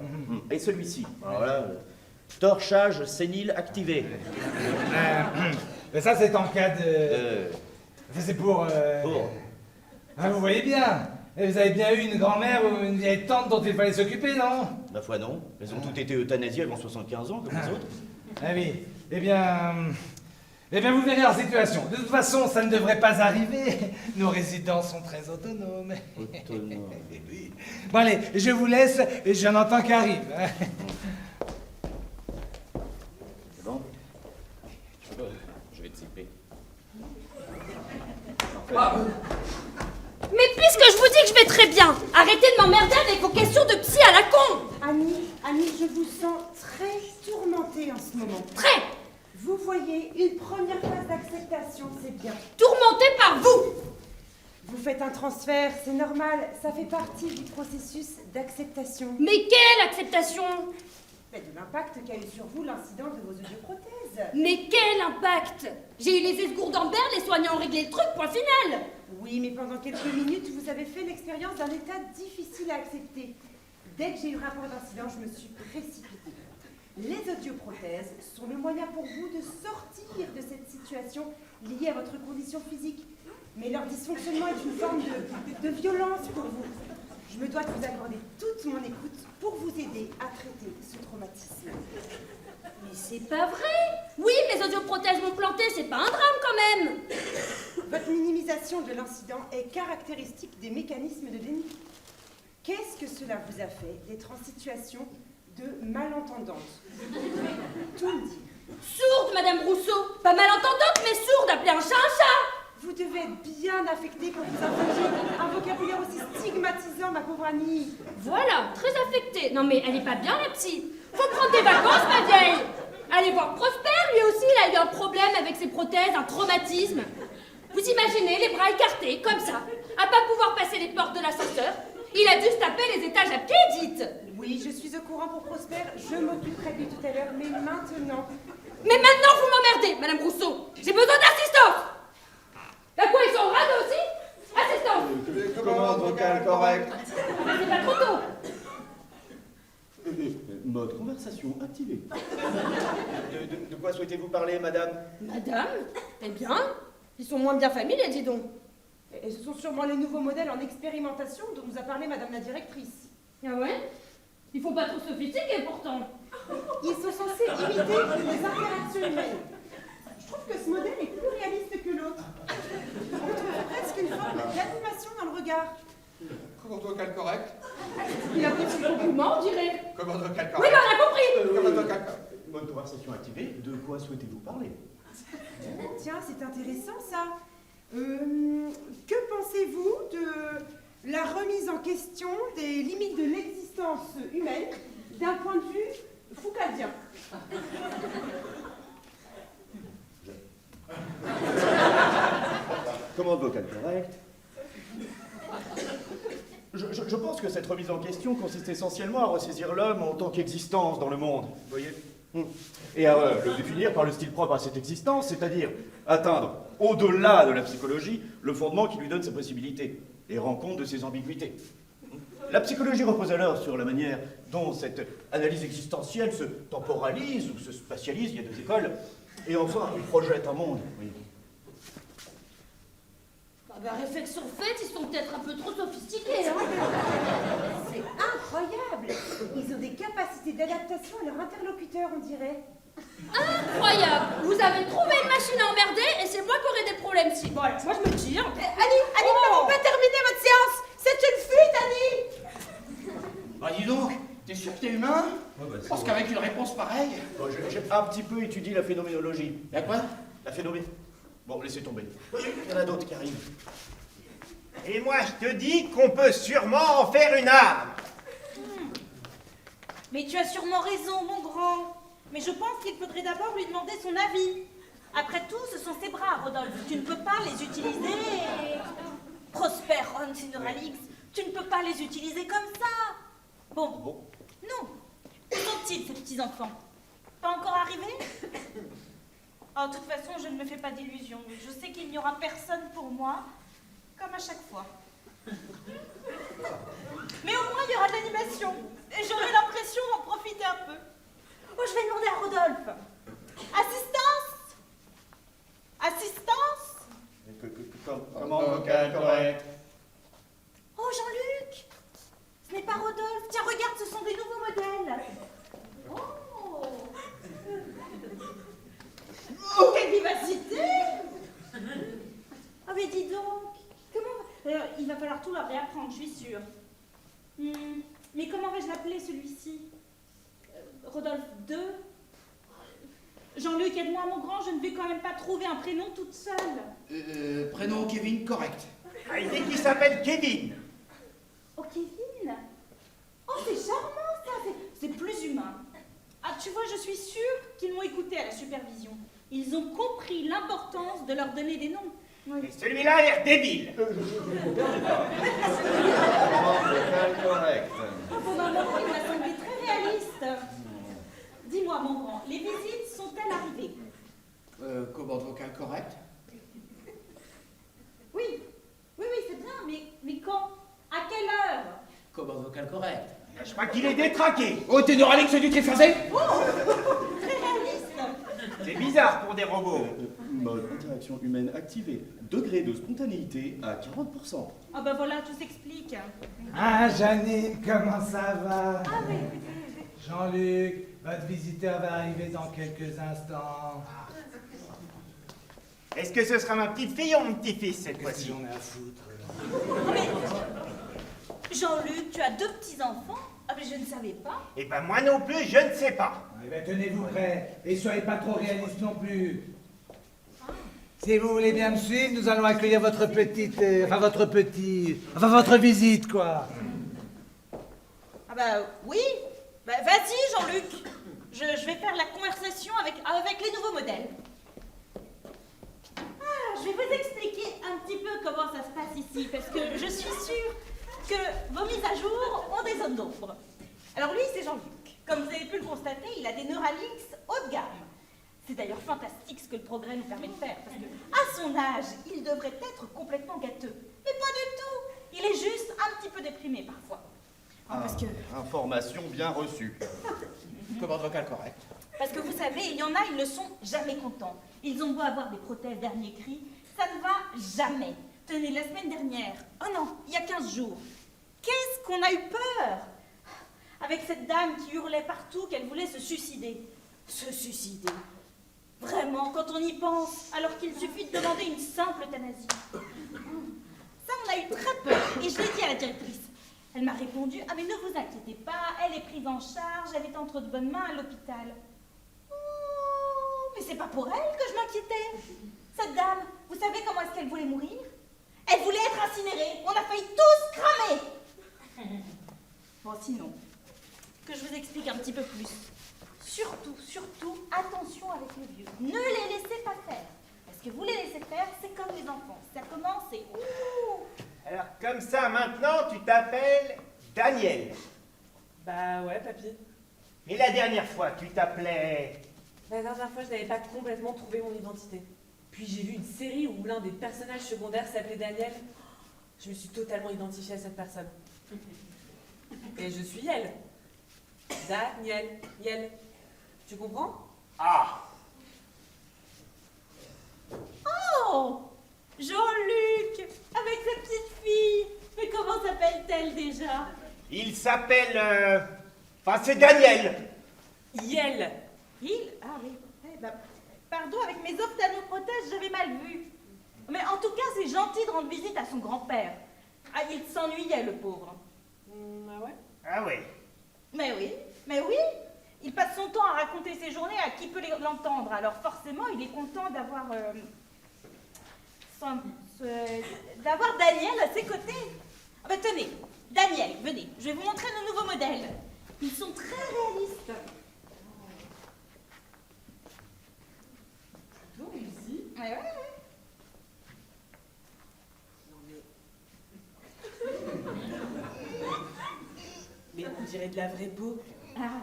Et celui-ci. Alors là, torchage sénile activé. Mais ça, c'est en cas de... C'est pour... Ah, vous voyez bien. Et vous avez bien eu une grand-mère ou une vieille tante dont il fallait s'occuper, non? Ma foi, non. Elles ont toutes été euthanasiées avant 75 ans, comme les autres. Ah oui. Eh bien, vous verrez leur situation. De toute façon, ça ne devrait pas arriver. Nos résidents sont très autonomes. Autonome. Oui. Bon, allez, je vous laisse et j'en entends qui arrive. C'est bon? Je vais te zipper. Mais puisque je vous dis que je vais très bien, arrêtez de m'emmerder avec vos questions de psy à la con. Annie, je vous sens très tourmentée en ce moment. Très. Vous voyez, une première phase d'acceptation, c'est bien. Tourmentée par vous. Vous faites un transfert, c'est normal, ça fait partie du processus d'acceptation. Mais quelle acceptation? De l'impact qu'a eu sur vous l'incident de vos audioprothèses. Mais quel impact? J'ai eu les esgourdes en berre, les soignants ont réglé le truc, point final. Oui, mais pendant quelques minutes, vous avez fait l'expérience d'un état difficile à accepter. Dès que j'ai eu rapport d'incident, je me suis précipitée. Les audioprothèses sont le moyen pour vous de sortir de cette situation liée à votre condition physique. Mais leur dysfonctionnement est une forme de violence pour vous. Je me dois de vous accorder toute mon écoute pour vous aider à traiter ce traumatisme. Mais c'est pas vrai. Oui, mes audioprothèses m'ont planté, c'est pas un drame quand même. Votre minimisation de l'incident est caractéristique des mécanismes de déni. Qu'est-ce que cela vous a fait d'être en situation de malentendante? Vous pouvez tout me dire. Sourde, Madame Rousseau. Pas malentendante, mais sourde, appelez un chat un chat. Vous devez être bien affecté pour vous infliger un vocabulaire aussi stigmatisant, ma pauvre Annie. Voilà, très affectée. Non mais elle est pas bien la petite. Faut prendre des vacances, ma vieille. Allez voir Prosper, lui aussi, il a eu un problème avec ses prothèses, un traumatisme. Vous imaginez, les bras écartés, comme ça, à pas pouvoir passer les portes de l'ascenseur. Il a dû se taper les étages à pied, dites. Oui, je suis au courant pour Prosper, je m'occuperai de lui tout à l'heure, mais maintenant... Mais maintenant, vous m'emmerdez, Madame Rousseau. J'ai besoin d'assistance. Là quoi, ils sont rades aussi? Assistance. Commande vocale correcte. C'est pas trop tôt. Mode conversation activé. De quoi souhaitez-vous parler, madame? Madame? Eh bien, ils sont moins bien familiers, dis donc. Et ce sont sûrement les nouveaux modèles en expérimentation dont nous a parlé Madame la directrice. Ah ouais? Ils font pas trop sophistiqués pourtant. Ils sont censés imiter les interactions humaines. Je trouve que ce modèle est plus réaliste que l'autre. On retrouve presque une forme d'animation dans le regard. Commande vocale correcte. Il a pris son compliment, on dirait. Commande vocale Oui, correcte. mais on a compris. Commande vocale correcte. Mode conversation activée, de quoi souhaitez-vous parler? Tiens, c'est intéressant ça. Que pensez-vous de la remise en question des limites de l'existence humaine d'un point de vue foucaldien? Commande vocale correcte. Je pense que cette remise en question consiste essentiellement à ressaisir l'homme en tant qu'existence dans le monde, vous voyez? Et à le définir par le style propre à cette existence, c'est-à-dire atteindre, au-delà de la psychologie, le fondement qui lui donne ses possibilités et rend compte de ses ambiguïtés. La psychologie repose alors sur la manière dont cette analyse existentielle se temporalise ou se spatialise, il y a deux écoles, et enfin, il projette un monde. Oui. Bah, réflexion faite, ils sont peut-être un peu trop sophistiqués, hein. C'est incroyable. Ils ont des capacités d'adaptation à leur interlocuteur, on dirait. Incroyable. Vous avez trouvé une machine à emmerder et c'est moi qui aurai des problèmes si. Bon, allez, moi je me tire. Annie, nous n'avons pas terminé votre séance. C'est une fuite, Annie. Bah dis donc, t'es sûr que t'es humain? Je pense qu'avec une réponse pareille... Bon, j'ai un petit peu étudié la phénoménologie. Y'a quoi? La phénomène. Bon, laissez tomber. Il y en a d'autres qui arrivent. Et moi, je te dis qu'on peut sûrement en faire une arme. Mais tu as sûrement raison, mon grand. Mais je pense qu'il faudrait d'abord lui demander son avis. Après tout, ce sont ses bras, Rodolphe. Tu ne peux pas les utiliser. Prosper Neuralix, tu ne peux pas les utiliser comme ça. Bon. Non. Où sont-ils, ces petits-enfants? Pas encore arrivés? Oh, de toute façon, je ne me fais pas d'illusions. Je sais qu'il n'y aura personne pour moi, comme à chaque fois. Mais au moins, il y aura de l'animation. Et j'aurai l'impression d'en profiter un peu. Oh, je vais demander à Rodolphe. Assistance? Assistance? Commande vocale correcte. Oh, Jean-Luc! Ce n'est pas Rodolphe. Tiens, regarde, ce sont des nouveaux modèles. Oh! Oh, quelle vivacité! Ah, mais dis donc, comment... il va falloir tout leur réapprendre, je suis sûre. Mais comment vais-je l'appeler, celui-ci? Rodolphe 2? Jean-Luc, aide-moi, mon grand, je ne vais quand même pas trouver un prénom toute seule. Prénom Kevin, correct. Ah, il dit qu'il s'appelle Kevin. Oh, Kevin? Oh, c'est charmant, ça, c'est plus humain. Ah, tu vois, je suis sûre qu'ils m'ont écouté à la supervision. Ils ont compris l'importance de leur donner des noms. Oui. Et celui-là a l'air débile. Correct. Oh, pour un moment, il m'a semblé très réaliste. Dis-moi, mon grand, les visites sont-elles arrivées? Commande vocale correcte. Oui, c'est bien, mais quand? À quelle heure? Commande vocale correcte. Je crois qu'il est détraqué. Oh, t'es Neuralix du triphasé? Oh, très réaliste. C'est bizarre pour des robots. Mode interaction humaine activé. Degré de spontanéité à 40%. Ah ben voilà, tout s'explique. Ah, Janine, comment ça va? Ah oui. Jean-Luc, votre visiteur va arriver dans quelques instants. Est-ce que ce sera ma petite fille ou mon petit-fils cette Qu'est-ce fois-ci? qu'on a à foutre? Oh, mais Jean-Luc, tu as 2 petits-enfants? Ah mais je ne savais pas. Eh ben moi non plus, je ne sais pas. Eh bien, tenez-vous prêts et soyez pas trop réaliste non plus. Si vous voulez bien me suivre, nous allons accueillir votre votre visite, quoi. Ah bah oui. Bah vas-y, Jean-Luc. Je vais faire la conversation avec les nouveaux modèles. Ah, je vais vous expliquer un petit peu comment ça se passe ici, parce que je suis sûre que vos mises à jour ont des zones d'ombre. Alors lui, c'est Jean-Luc. Comme vous avez pu le constater, il a des Neuralinks haut de gamme. C'est d'ailleurs fantastique ce que le progrès nous permet de faire, parce que à son âge, il devrait être complètement gâteux. Mais pas du tout. Il est juste un petit peu déprimé parfois. Parce que... Information bien reçue. Commande vocale correcte. Parce que vous savez, il y en a, ils ne sont jamais contents. Ils ont beau avoir des prothèses dernier cri, ça ne va jamais. Tenez, la semaine dernière, oh non, il y a 15 jours, qu'est-ce qu'on a eu peur avec cette dame qui hurlait partout qu'elle voulait se suicider. Se suicider. Vraiment, quand on y pense, alors qu'il suffit de demander une simple euthanasie. Ça, on a eu très peur, et je l'ai dit à la directrice. Elle m'a répondu, ah mais ne vous inquiétez pas, elle est prise en charge, elle est entre de bonnes mains à l'hôpital. Oh, mais c'est pas pour elle que je m'inquiétais. Cette dame, vous savez comment est-ce qu'elle voulait mourir? Elle voulait être incinérée, on a failli tous cramer. Bon, sinon, que je vous explique un petit peu plus. Surtout, attention avec les vieux. Ne les laissez pas faire. Parce que vous les laissez faire, c'est comme les enfants. Ça commence et ouh. Alors, comme ça, maintenant, tu t'appelles Daniel. Bah ouais, papy. Mais la dernière fois, tu t'appelais... La dernière fois, je n'avais pas complètement trouvé mon identité. Puis j'ai vu une série où l'un des personnages secondaires s'appelait Daniel. Je me suis totalement identifiée à cette personne. Et je suis Yel. Daniel. Yel. Tu comprends? Ah! Oh! Jean-Luc! Avec sa petite fille! Mais comment s'appelle-t-elle déjà? Il s'appelle... Enfin, c'est Daniel. Yel. Il? Ah oui. Eh ben, pardon, avec mes ophtalmoprothèses, j'avais mal vu. Mais en tout cas, c'est gentil de rendre visite à son grand-père. Ah, il s'ennuyait, le pauvre. Ah ouais? Ah ouais. Mais oui. Il passe son temps à raconter ses journées à qui peut l'entendre. Alors forcément, il est content d'avoir d'avoir Daniel à ses côtés. Ah ben tenez, Daniel, venez, je vais vous montrer nos nouveaux modèles. Ils sont très réalistes. Plutôt réussi. Ouais. Mais on dirait de la vraie peau. Ah.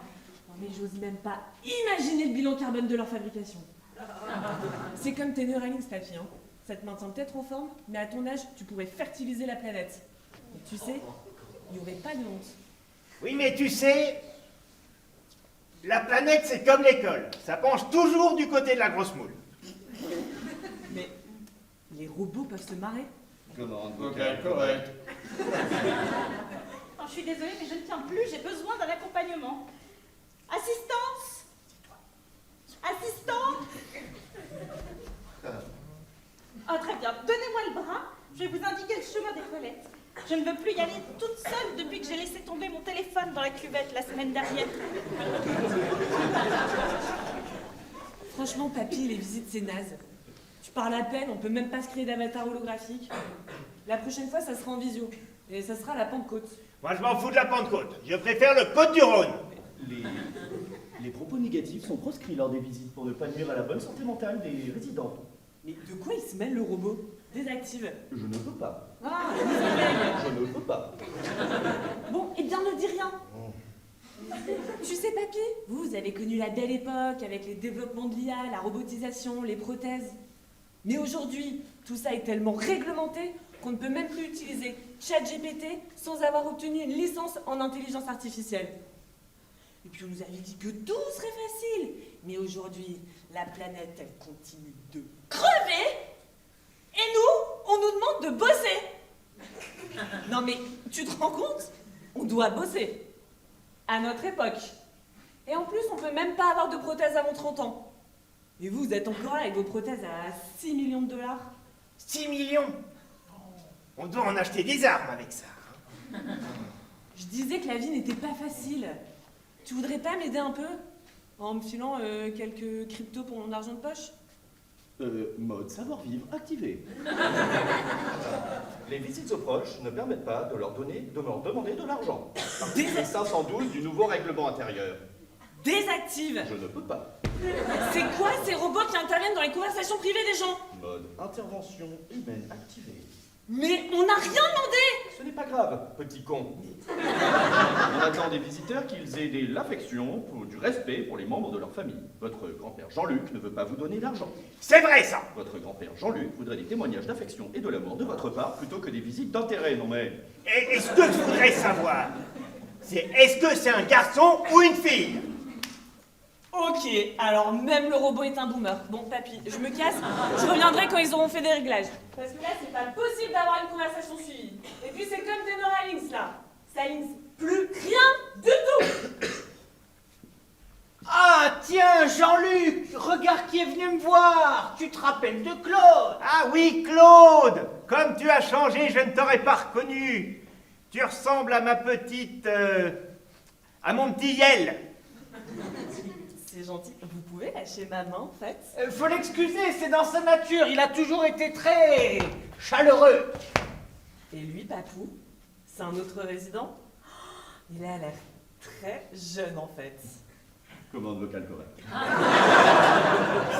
Non mais j'ose même pas imaginer le bilan carbone de leur fabrication. C'est comme tes Neuralinks, papy, hein. Ça te maintient peut-être en forme, mais à ton âge, tu pourrais fertiliser la planète. Et tu sais, il n'y aurait pas de honte. Oui, mais tu sais, la planète, c'est comme l'école. Ça penche toujours du côté de la grosse moule. Mais les robots peuvent se marrer. Commande vocale correcte. Oh, je suis désolée, mais je ne tiens plus, j'ai besoin d'un accompagnement. Assistance? Assistant? Oh, très bien, donnez-moi le bras, je vais vous indiquer le chemin des toilettes. Je ne veux plus y aller toute seule depuis que j'ai laissé tomber mon téléphone dans la cuvette la semaine dernière. Franchement, papy, les visites, c'est naze. Tu parles à peine, on peut même pas se créer d'avatar holographique. La prochaine fois, ça sera en visio. Et ça sera la Pentecôte. Moi, je m'en fous de la Pentecôte. Je préfère le Côte-du-Rhône. Les propos négatifs sont proscrits lors des visites pour ne pas nuire à la bonne santé mentale des résidents. Mais de quoi il se mêle, le robot? Désactive. Je ne veux pas. Ah, je ne veux pas. Bon, eh bien, ne dis rien. Tu sais, papy, vous avez connu la belle époque avec les développements de l'IA, la robotisation, les prothèses. Mais aujourd'hui, tout ça est tellement réglementé qu'on ne peut même plus utiliser ChatGPT sans avoir obtenu une licence en intelligence artificielle. Et puis on nous avait dit que tout serait facile. Mais aujourd'hui, la planète, elle continue de crever. Et nous, on nous demande de bosser. Non mais, tu te rends compte? On doit bosser. À notre époque. Et en plus, on peut même pas avoir de prothèse avant 30 ans. Et vous êtes encore là avec vos prothèses à 6 millions de dollars. 6 millions? On doit en acheter des armes avec ça. Je disais que la vie n'était pas facile. Tu voudrais pas m'aider un peu? En me filant quelques cryptos pour mon argent de poche? Mode savoir-vivre activé. Les visites aux proches ne permettent pas de leur demander de l'argent. Article 512 du nouveau règlement intérieur. Désactive. Je ne peux pas. C'est quoi ces robots qui interviennent dans les conversations privées des gens? Mode intervention humaine activée. Mais on n'a rien demandé! Ce n'est pas grave, petit con. On attend des visiteurs qu'ils aient de l'affection, du respect pour les membres de leur famille. Votre grand-père Jean-Luc ne veut pas vous donner d'argent. C'est vrai, ça! Votre grand-père Jean-Luc voudrait des témoignages d'affection et de l'amour de votre part plutôt que des visites d'intérêt, non mais... Et ce que je voudrais savoir, c'est est-ce que c'est un garçon ou une fille? Ok, alors même le robot est un boomer. Bon, papy, je me casse, je reviendrai quand ils auront fait des réglages. Parce que là, c'est pas possible d'avoir une conversation suivie. Et puis c'est comme des Neuralinks, là. Ça links plus rien du tout. Ah, tiens, Jean-Luc, regarde qui est venu me voir. Tu te rappelles de Claude? Ah oui, Claude! Comme tu as changé, je ne t'aurais pas reconnu. Tu ressembles à ma petite... à mon petit Yel. C'est gentil. Vous pouvez lâcher ma main, en fait? Faut l'excuser, c'est dans sa nature. Il a toujours été très chaleureux. Et lui, Papou, c'est un autre résident? Il a l'air très jeune, en fait. Commande vocale correcte.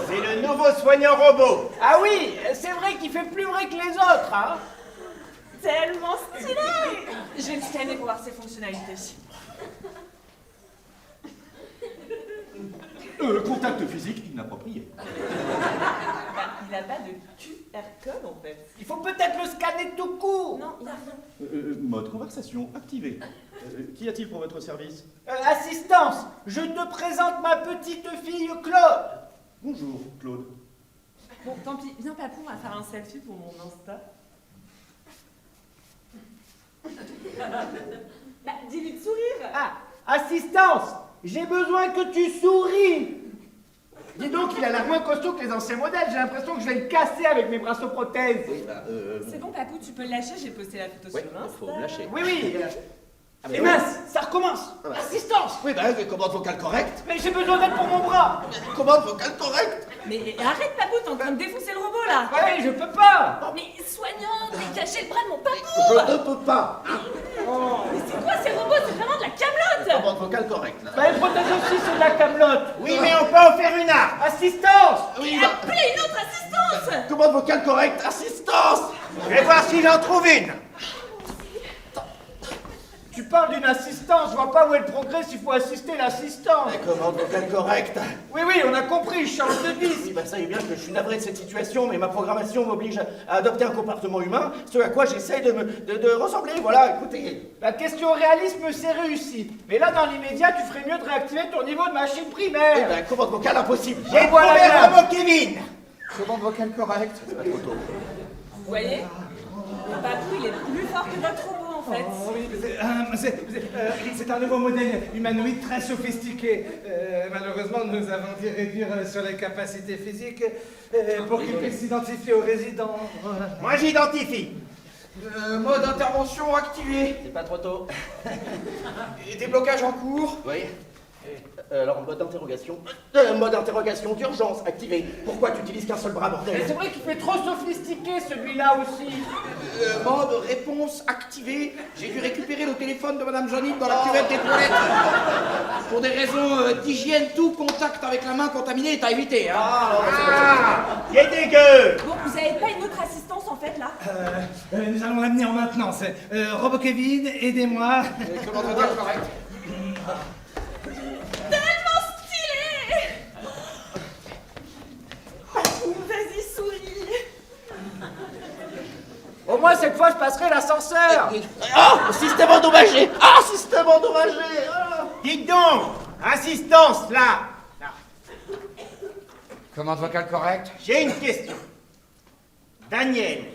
C'est le nouveau soignant robot. Ah oui, c'est vrai qu'il fait plus vrai que les autres, hein? Tellement stylé! Je vais le scanner pour voir ses fonctionnalités. Contact physique inapproprié. Il n'a pas de QR code en fait. Il faut peut-être le scanner tout court. Non, il n'y a rien. Mode conversation activé. Qu'y a-t-il pour votre service? Assistance, je te présente ma petite fille Claude. Bonjour, Claude. Bon, tant pis. Viens, Papou, on va faire un selfie pour mon Insta. Bah, dis-lui de sourire. Ah, assistance, j'ai besoin que tu souris. Dis donc, il a l'air moins costaud que les anciens modèles. J'ai l'impression que je vais le casser avec mes braceaux-prothèses. Oui, bah, C'est bon, Papou, tu peux le lâcher. J'ai posté la photo ouais, sur Insta. faut me lâcher. Oui, oui. mais Et oui. mince, ça recommence. Ah bah. Assistance. Oui, bah, commande vocale correcte. Mais j'ai besoin d'aide pour mon bras. Commande vocale correcte. Mais arrête, Papou, t'es en train de défoncer le robot là. Ouais, je peux pas. Mais soignant, t'es caché le bras de mon Papou. Je ne peux pas. Mais c'est quoi ces robots? C'est vraiment de la camelote. Commande vocale correcte, là. Bah, les prothèses aussi, c'est de la camelote. Oui, mais on peut en faire une arme. Assistance. Oui, Et appelez une autre assistance. commande vocale correcte, assistance. Je vais voir si j'en trouve une. Tu parles d'une assistance, je vois pas où est le progrès s'il faut assister l'assistant. Commande vocale correcte. Oui, oui, on a compris, je change de disque. Oui, bah ça y est bien que je suis navré de cette situation, mais ma programmation m'oblige à adopter un comportement humain, ce à quoi j'essaye de ressembler, voilà, écoutez. La question réalisme, c'est réussi. Mais là, dans l'immédiat, tu ferais mieux de réactiver ton niveau de machine primaire. Eh ben, commande vocale impossible. J'ai voilà trouvé bien. le robot Kevin. Commande vocale correcte. C'est pas trop tôt. Vous voyez? Le Papou, il est plus fort que votre robot en fait. Oh, oui, c'est un nouveau modèle humanoïde très sophistiqué. Malheureusement, nous avons dû réduire sur les capacités physiques pour qu'il puisse s'identifier aux résidents. Moi, j'identifie. Mode intervention activé. C'est pas trop tôt. Et déblocage en cours. Oui. Alors, mode d'interrogation. Mode d'interrogation d'urgence activé. Pourquoi tu utilises qu'un seul bras, Mais bordel? c'est vrai qu'il fait trop sophistiqué celui-là aussi. Mode réponse activé. J'ai dû récupérer le téléphone de Madame Janine dans la cuvette des toilettes. Pour des raisons d'hygiène, tout contact avec la main contaminée est à éviter. Hein. Il est dégueu. Bon, vous avez pas une autre assistance en fait là? Nous allons l'amener en maintenance. Robo Kevin, aidez-moi. Commande vocale correcte. Tellement stylé! Papou, vas-y, souris. Au moins, cette fois, je passerai l'ascenseur. Ah, système endommagé. Ah, système endommagé. Ah. Dites donc, assistance, là. Commande vocale correcte. J'ai une question. Daniel,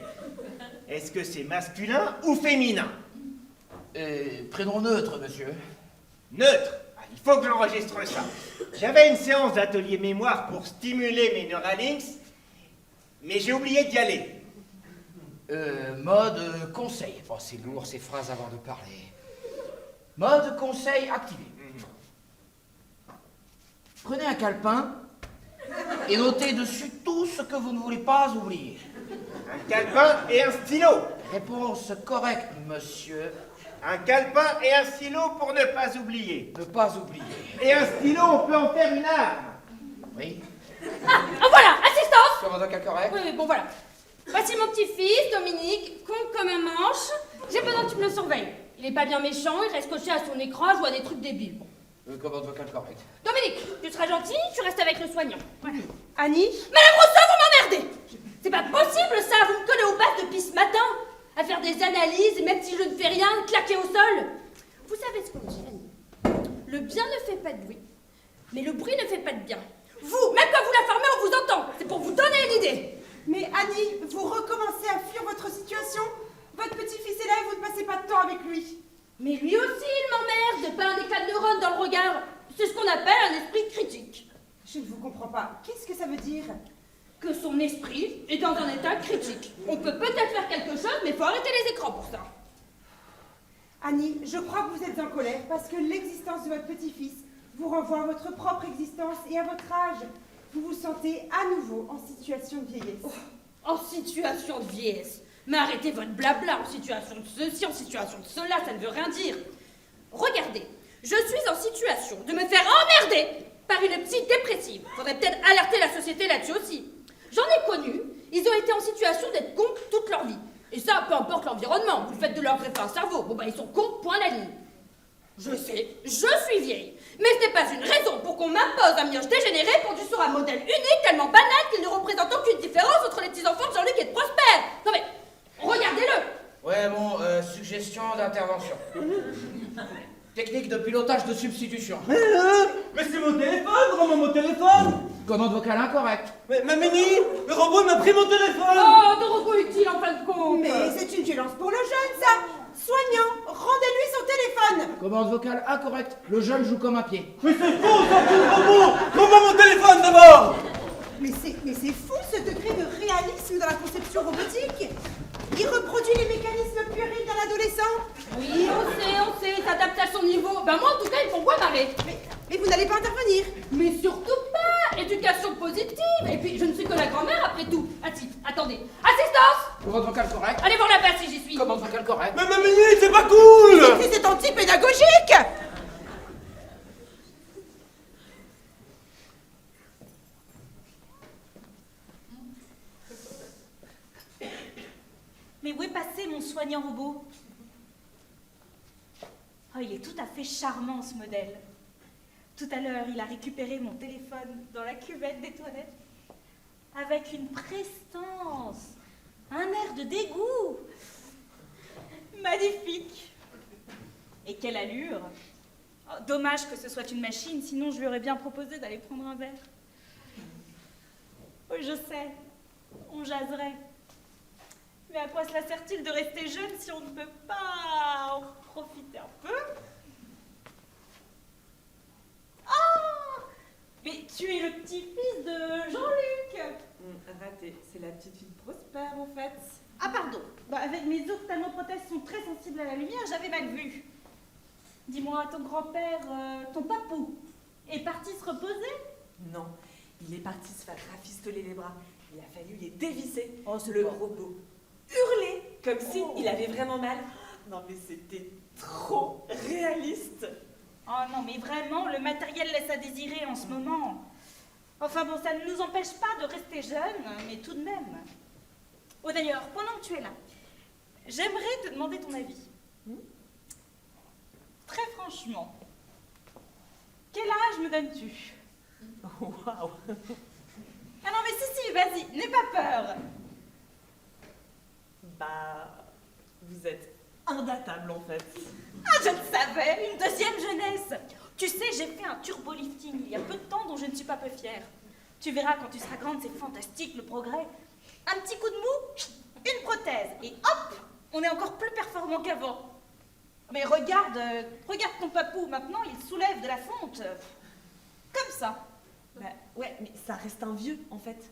est-ce que c'est masculin ou féminin? Prénom neutre, monsieur. Neutre. Ah, il faut que j'enregistre ça. J'avais une séance d'atelier mémoire pour stimuler mes Neuralinks, mais j'ai oublié d'y aller. Mode conseil. Bon, c'est lourd ces phrases avant de parler. Mode conseil activé. Prenez un calepin Et notez dessus tout ce que vous ne voulez pas oublier. Un calepin et un stylo. Réponse correcte, monsieur. Un calepin et un stylo pour ne pas oublier. Ne pas oublier. Et un stylo, on peut en faire une arme. Oui. Ah, voilà, assistance. Commandant vocal correct. Oui, bon voilà. Voici mon petit-fils, Dominique, con comme un manche. J'ai besoin que tu me le surveilles. Il est pas bien méchant, il reste coché à son écran, je vois des trucs débiles. Bon. Commandant vocal correct. Dominique, tu seras gentil, tu restes avec le soignant. Voilà. Annie? Madame Rousseau, vous m'emmerdez! C'est pas possible ça, vous me collez au bas depuis ce matin à faire des analyses, et même si je ne fais rien, claquer au sol. Vous savez ce qu'on dit, Annie? Le bien ne fait pas de bruit, mais le bruit ne fait pas de bien. Vous, même quand vous la formez, on vous entend. C'est pour vous donner une idée. Mais Annie, vous recommencez à fuir votre situation? Votre petit-fils est là et vous ne passez pas de temps avec lui. Mais lui aussi, il m'emmerde, pas un éclat de neurones dans le regard. C'est ce qu'on appelle un esprit critique. Je ne vous comprends pas. Qu'est-ce que ça veut dire? Que son esprit est dans un état critique. On peut peut-être faire quelque chose, mais il faut arrêter les écrans pour ça. Annie, je crois que vous êtes en colère parce que l'existence de votre petit-fils vous renvoie à votre propre existence et à votre âge. Vous vous sentez à nouveau en situation de vieillesse. Oh, en situation de vieillesse? Mais arrêtez votre blabla, en situation de ceci, en situation de cela, ça ne veut rien dire. Regardez, je suis en situation de me faire emmerder par une petite dépressive. Faudrait peut-être alerter la société là-dessus aussi. J'en ai connu, ils ont été en situation d'être cons toute leur vie. Et ça, peu importe l'environnement, vous faites de leur greffer un cerveau. Bon bah ils sont cons, point la ligne. Je sais, je suis vieille, mais ce n'est pas une raison pour qu'on m'impose un mioche dégénéré pondu sur un modèle unique tellement banal qu'il ne représente aucune différence entre les petits-enfants de Jean-Luc et de Prosper. Non mais, regardez-le. Ouais, bon, suggestion d'intervention. Technique de pilotage de substitution. Mais c'est mon téléphone, rends-moi mon téléphone. Commande vocale incorrecte. Mais Mini, le robot m'a pris mon téléphone. Oh, de robot utile en fin de compte. Mais c'est une violence pour le jeune, ça. Soignant, rendez-lui son téléphone. Commande vocale incorrecte. Le jeune joue comme un pied. Mais c'est faux, ça, c'est le robot. Rends-moi mon téléphone d'abord. Mais c'est fou ce degré de réalisme dans la conception robotique. Il reproduit les mécanismes puérils d'un adolescent. Oui, on sait, il s'adapte à son niveau. Ben moi, en tout cas, ils font quoi marrer. Mais vous n'allez pas intervenir. Mais surtout pas. Éducation positive. Et puis, je ne suis que la grand-mère après tout. Ah si, attendez. Assistance. Commande vocale correcte. Allez voir la place si j'y suis. Commande vocale correcte. Mais Mini, c'est pas cool. C'est anti-pédagogique. Mais où est passé mon soignant robot? Oh, il est tout à fait charmant ce modèle. Tout à l'heure, il a récupéré mon téléphone dans la cuvette des toilettes avec une prestance, un air de dégoût. Magnifique. Et quelle allure. Oh, dommage que ce soit une machine, sinon je lui aurais bien proposé d'aller prendre un verre. Oui, je sais, on jaserait. Mais à quoi cela sert-il de rester jeune si on ne peut pas en profiter un peu? Ah! Mais tu es le petit-fils de Jean-Luc! Raté, c'est la petite fille de Prosper en fait. Ah pardon, bah, avec mes ophtalmoprothèses sont très sensibles à la lumière, j'avais mal vu. Dis-moi, ton grand-père, ton papou, est parti se reposer? Non, il est parti se faire rafistoler les bras. Il a fallu les dévisser. Oh, c'est le pas- robot hurlait comme si il avait vraiment mal. Non mais c'était trop réaliste. Oh non, mais vraiment, le matériel laisse à désirer en ce moment. Enfin bon, ça ne nous empêche pas de rester jeunes, mais tout de même. Oh d'ailleurs, pendant que tu es là, j'aimerais te demander ton avis. Très franchement, quel âge me donnes-tu? Waouh. Ah non, mais si, vas-y, n'aie pas peur. Bah, vous êtes indatable en fait. Ah, je le savais, une deuxième jeunesse. Tu sais, j'ai fait un turbolifting il y a peu de temps dont je ne suis pas peu fière. Tu verras quand tu seras grande, c'est fantastique le progrès. Un petit coup de mou, une prothèse, et hop, on est encore plus performant qu'avant. Mais regarde ton papou, maintenant il soulève de la fonte. Comme ça. Bah ouais, mais ça reste un vieux en fait.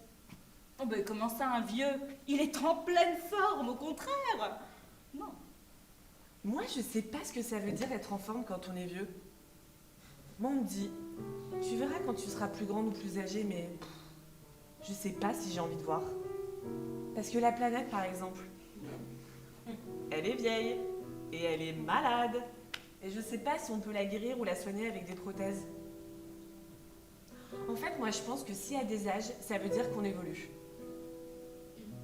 Oh ben comment ça, un vieux? Il est en pleine forme, au contraire. Non. Moi, je sais pas ce que ça veut dire être en forme quand on est vieux. Moi, on me dit, tu verras quand tu seras plus grande ou plus âgée, mais Je sais pas si j'ai envie de voir. Parce que la planète, par exemple, elle est vieille et elle est malade. Et je sais pas si on peut la guérir ou la soigner avec des prothèses. En fait, moi, je pense que s'il y a des âges, ça veut dire qu'on évolue.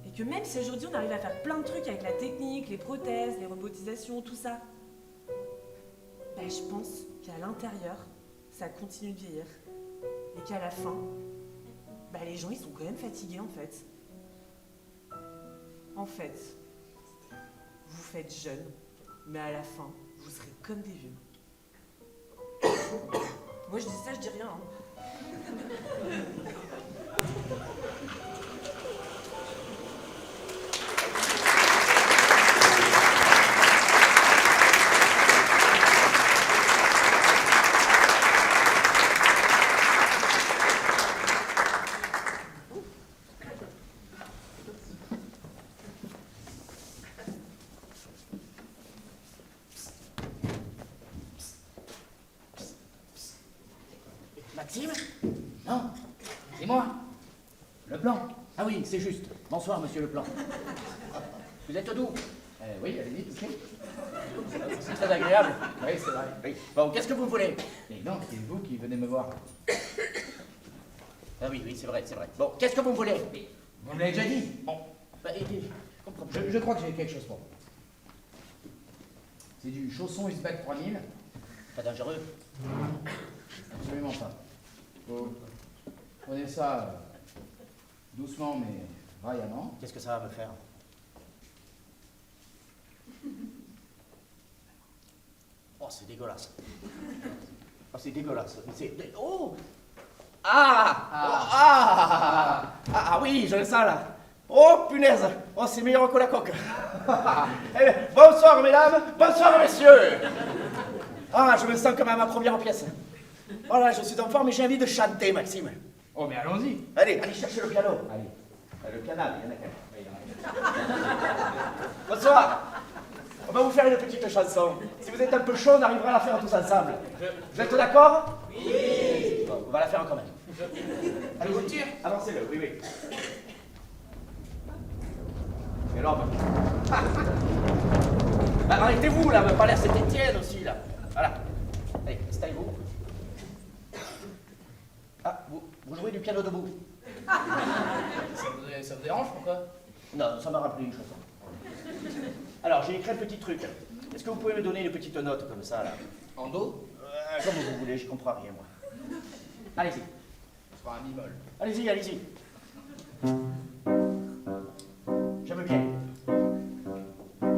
Et que même si aujourd'hui on arrive à faire plein de trucs avec la technique, les prothèses, les robotisations, tout ça, ben, je pense qu'à l'intérieur, ça continue de vieillir. Et qu'à la fin, ben, les gens, ils sont quand même fatigués, en fait. En fait, vous faites jeune, mais à la fin, vous serez comme des vieux. Moi, je dis ça, je dis rien. Maxime? Non, c'est moi. Leblanc. Ah oui, c'est juste. Bonsoir, monsieur Leblanc. Vous êtes d'où? Oui, allez-y, touchez. C'est très agréable. Oui, c'est vrai. Oui. Bon, qu'est-ce que vous voulez? Mais non, c'est vous qui venez me voir. Ah oui, c'est vrai, c'est vrai. Bon, qu'est-ce que vous voulez? Vous me l'avez déjà dit. Bon, bah, je crois que j'ai quelque chose pour vous. C'est du chausson Usbek 3000. Pas dangereux? Absolument pas. Vous prenez ça doucement mais vaillamment. Qu'est-ce que ça va me faire? Oh, c'est dégueulasse. Oh, c'est dégueulasse. Oh! Ah oui, je le sens là. Oh, punaise. Oh, c'est meilleur que la coque. Bonsoir, mesdames. Bonsoir, messieurs. Ah, je me sens comme à ma première pièce. Oh là, je suis en forme, mais j'ai envie de chanter, Maxime. Oh, mais allons-y. Allez, cherchez le piano. Allez. Le canal, il y en a qu'un. Bonsoir. On va vous faire une petite chanson. Si vous êtes un peu chaud, on arrivera à la faire tous ensemble. Vous êtes d'accord? Oui. Bon, on va la faire quand même. Allez, vous tire. Avancez-le, oui. Et l'homme. Arrêtez-vous, là, me pas l'air c'était tienne aussi, là. Voilà. Allez, installez-vous. Ah, vous jouez du piano debout. Ça vous dérange, pourquoi? Non, ça m'a rappelé une chanson. Alors, j'ai écrit un petit truc. Est-ce que vous pouvez me donner une petite note comme ça, là? En do? Comme vous voulez, j'y comprends rien, moi. Allez-y. Ce sera un mi-molle. Allez-y. J'aime bien,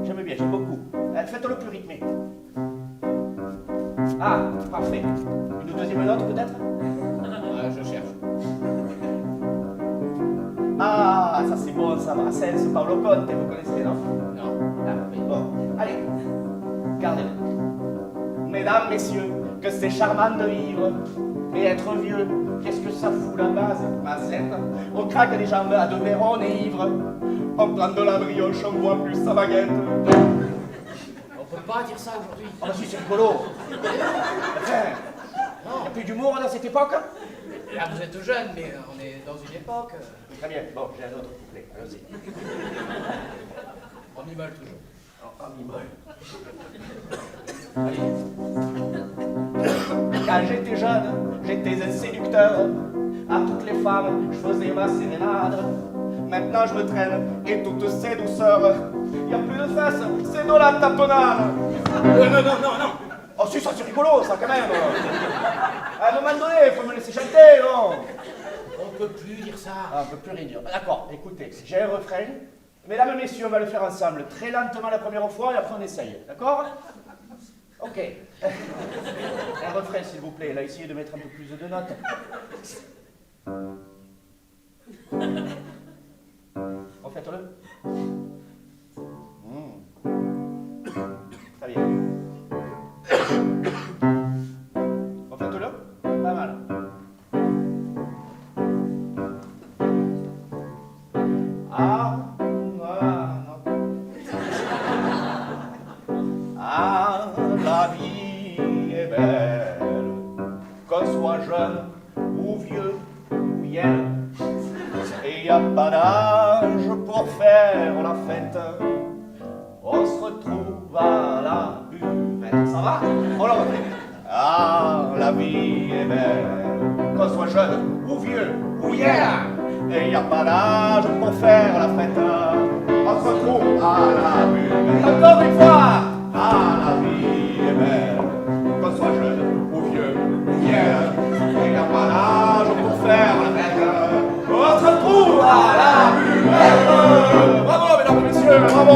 j'aime beaucoup. Faites-le plus rythmé. Ah, parfait. Une deuxième note, peut-être? Je cherche. Ah, ça c'est bon, ça. Brassens, Paolo Conte, vous connaissez, non? Non. Ah, oui. Bon, allez. Gardez-le. Mesdames, messieurs, que c'est charmant de vivre. Mais être vieux, qu'est-ce que ça fout la base? On craque des jambes à deux verres, on est ivre. On prend de la brioche, on voit plus sa baguette. On peut pas dire ça aujourd'hui. Ah bah si, c'est rigolo. Enfin, il n'y a plus d'humour dans cette époque? Là, vous êtes jeune, mais on est dans une époque... Très bien, bon, j'ai un autre couplet, allons-y. En mi-molle toujours. En mi-molle. Allez. Quand j'étais jeune, j'étais un séducteur. À toutes les femmes, je faisais ma sérénade. Maintenant je me traîne, et toutes ces douceurs. Y a plus de fesses, c'est de la taponnade. Non. Oh si, ça c'est rigolo, ça quand même. À un moment donné, il faut me laisser chanter, non? On peut plus dire ça. Ah, on peut plus rien dire. D'accord, écoutez, j'ai un refrain. Mesdames et messieurs, on va le faire ensemble, très lentement la première fois, et après on essaye, d'accord? Ok. Un refrain, s'il vous plaît. Là, essayez de mettre un peu plus de notes. Refaites-le. Très bien. Refaites-le. Pas mal. La vie est belle, qu'on soit jeune ou vieux ou yel. a pas d'âge pour faire la fête. On se retrouve à la buvette. Ça va? On le refait. Ah, la vie est belle, qu'on soit jeune ou vieux ou vieillard. Et y a pas d'âge pour faire la fête. On se retrouve à la buvette. Encore une fois. Ah, la vie est belle, qu'on soit jeune ou vieux ou vieillard. Et y a pas d'âge pour faire la fête. On se retrouve à la buvette. Bravo, mesdames et messieurs, bravo.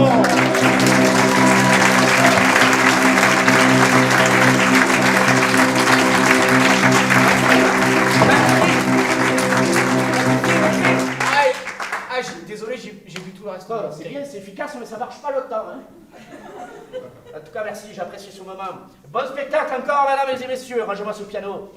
Désolé, j'ai vu tout le reste. C'est bien, c'est efficace, mais ça marche pas le temps. Hein. En tout cas, merci, j'apprécie ce moment. Bon spectacle encore, mesdames et messieurs. Rangez-moi ce piano.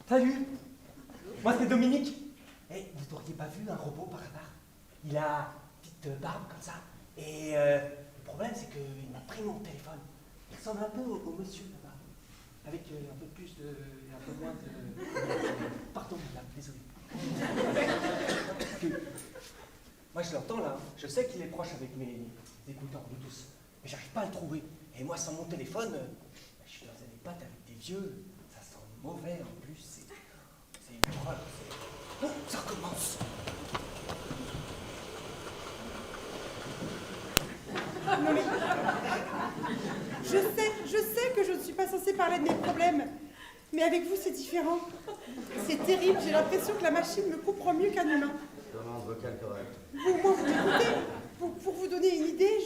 Salut, moi c'est Dominique. Eh, vous n'auriez pas vu un robot par hasard? Il a une petite barbe comme ça. Et le problème c'est qu'il m'a pris mon téléphone. Il ressemble un peu au monsieur là-bas. Avec un peu plus de... un peu moins de... Pardon madame, désolé. Parce que moi je l'entends là, je sais qu'il est proche avec mes écouteurs Bluetooth. Mais j'arrive pas à le trouver. Et moi sans mon téléphone, je suis dans un EHPAD avec des vieux. Ça sent mauvais en plus. C'est une horreur. Oh, ça recommence. Non mais... Je sais que je ne suis pas censée parler de mes problèmes. Mais avec vous, c'est différent. C'est terrible, j'ai l'impression que la machine me comprend mieux qu'un humain. Demande vocale correcte. Moi, vous m'écoutez. Pour vous donner une idée,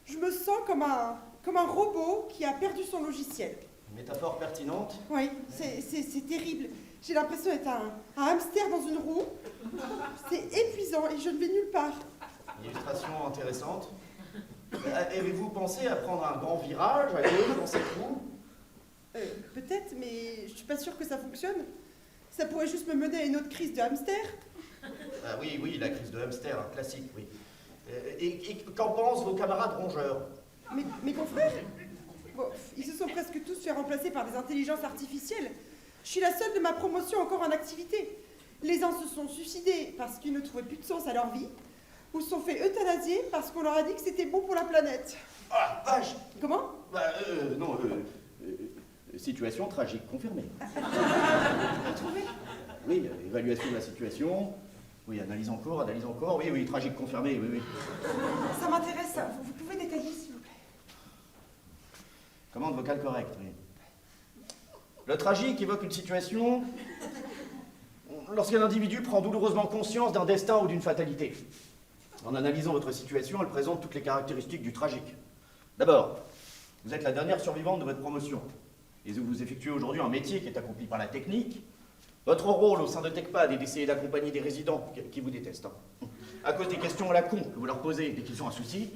je me sens comme un robot qui a perdu son logiciel. Métaphore pertinente. Oui, c'est terrible. J'ai l'impression d'être un hamster dans une roue. C'est épuisant et je ne vais nulle part. Illustration intéressante. Avez-vous pensé à prendre un grand virage à gauche dans cette roue? Peut-être, mais je suis pas sûre que ça fonctionne. Ça pourrait juste me mener à une autre crise de hamster. Ah oui, la crise de hamster, un classique, oui. Et qu'en pensent vos camarades rongeurs? Mes confrères? Bon, ils se sont presque tous fait remplacer par des intelligences artificielles. Je suis la seule de ma promotion encore en activité. Les uns se sont suicidés parce qu'ils ne trouvaient plus de sens à leur vie, ou se sont fait euthanasier parce qu'on leur a dit que c'était bon pour la planète. Ah, vache! Comment? Non, situation tragique confirmée. Trouvé? Oui, évaluation de la situation. Oui, analyse en cours. Oui, tragique confirmée, oui. Ça m'intéresse, ça. Vous pouvez détailler, s'il vous plaît? Commande vocale correcte, oui. Le tragique évoque une situation lorsqu'un individu prend douloureusement conscience d'un destin ou d'une fatalité. En analysant votre situation, elle présente toutes les caractéristiques du tragique. D'abord, vous êtes la dernière survivante de votre promotion. Et vous effectuez aujourd'hui un métier qui est accompli par la technique. Votre rôle au sein de TechPad est d'essayer d'accompagner des résidents qui vous détestent. À cause des questions à la con que vous leur posez dès qu'ils ont un souci.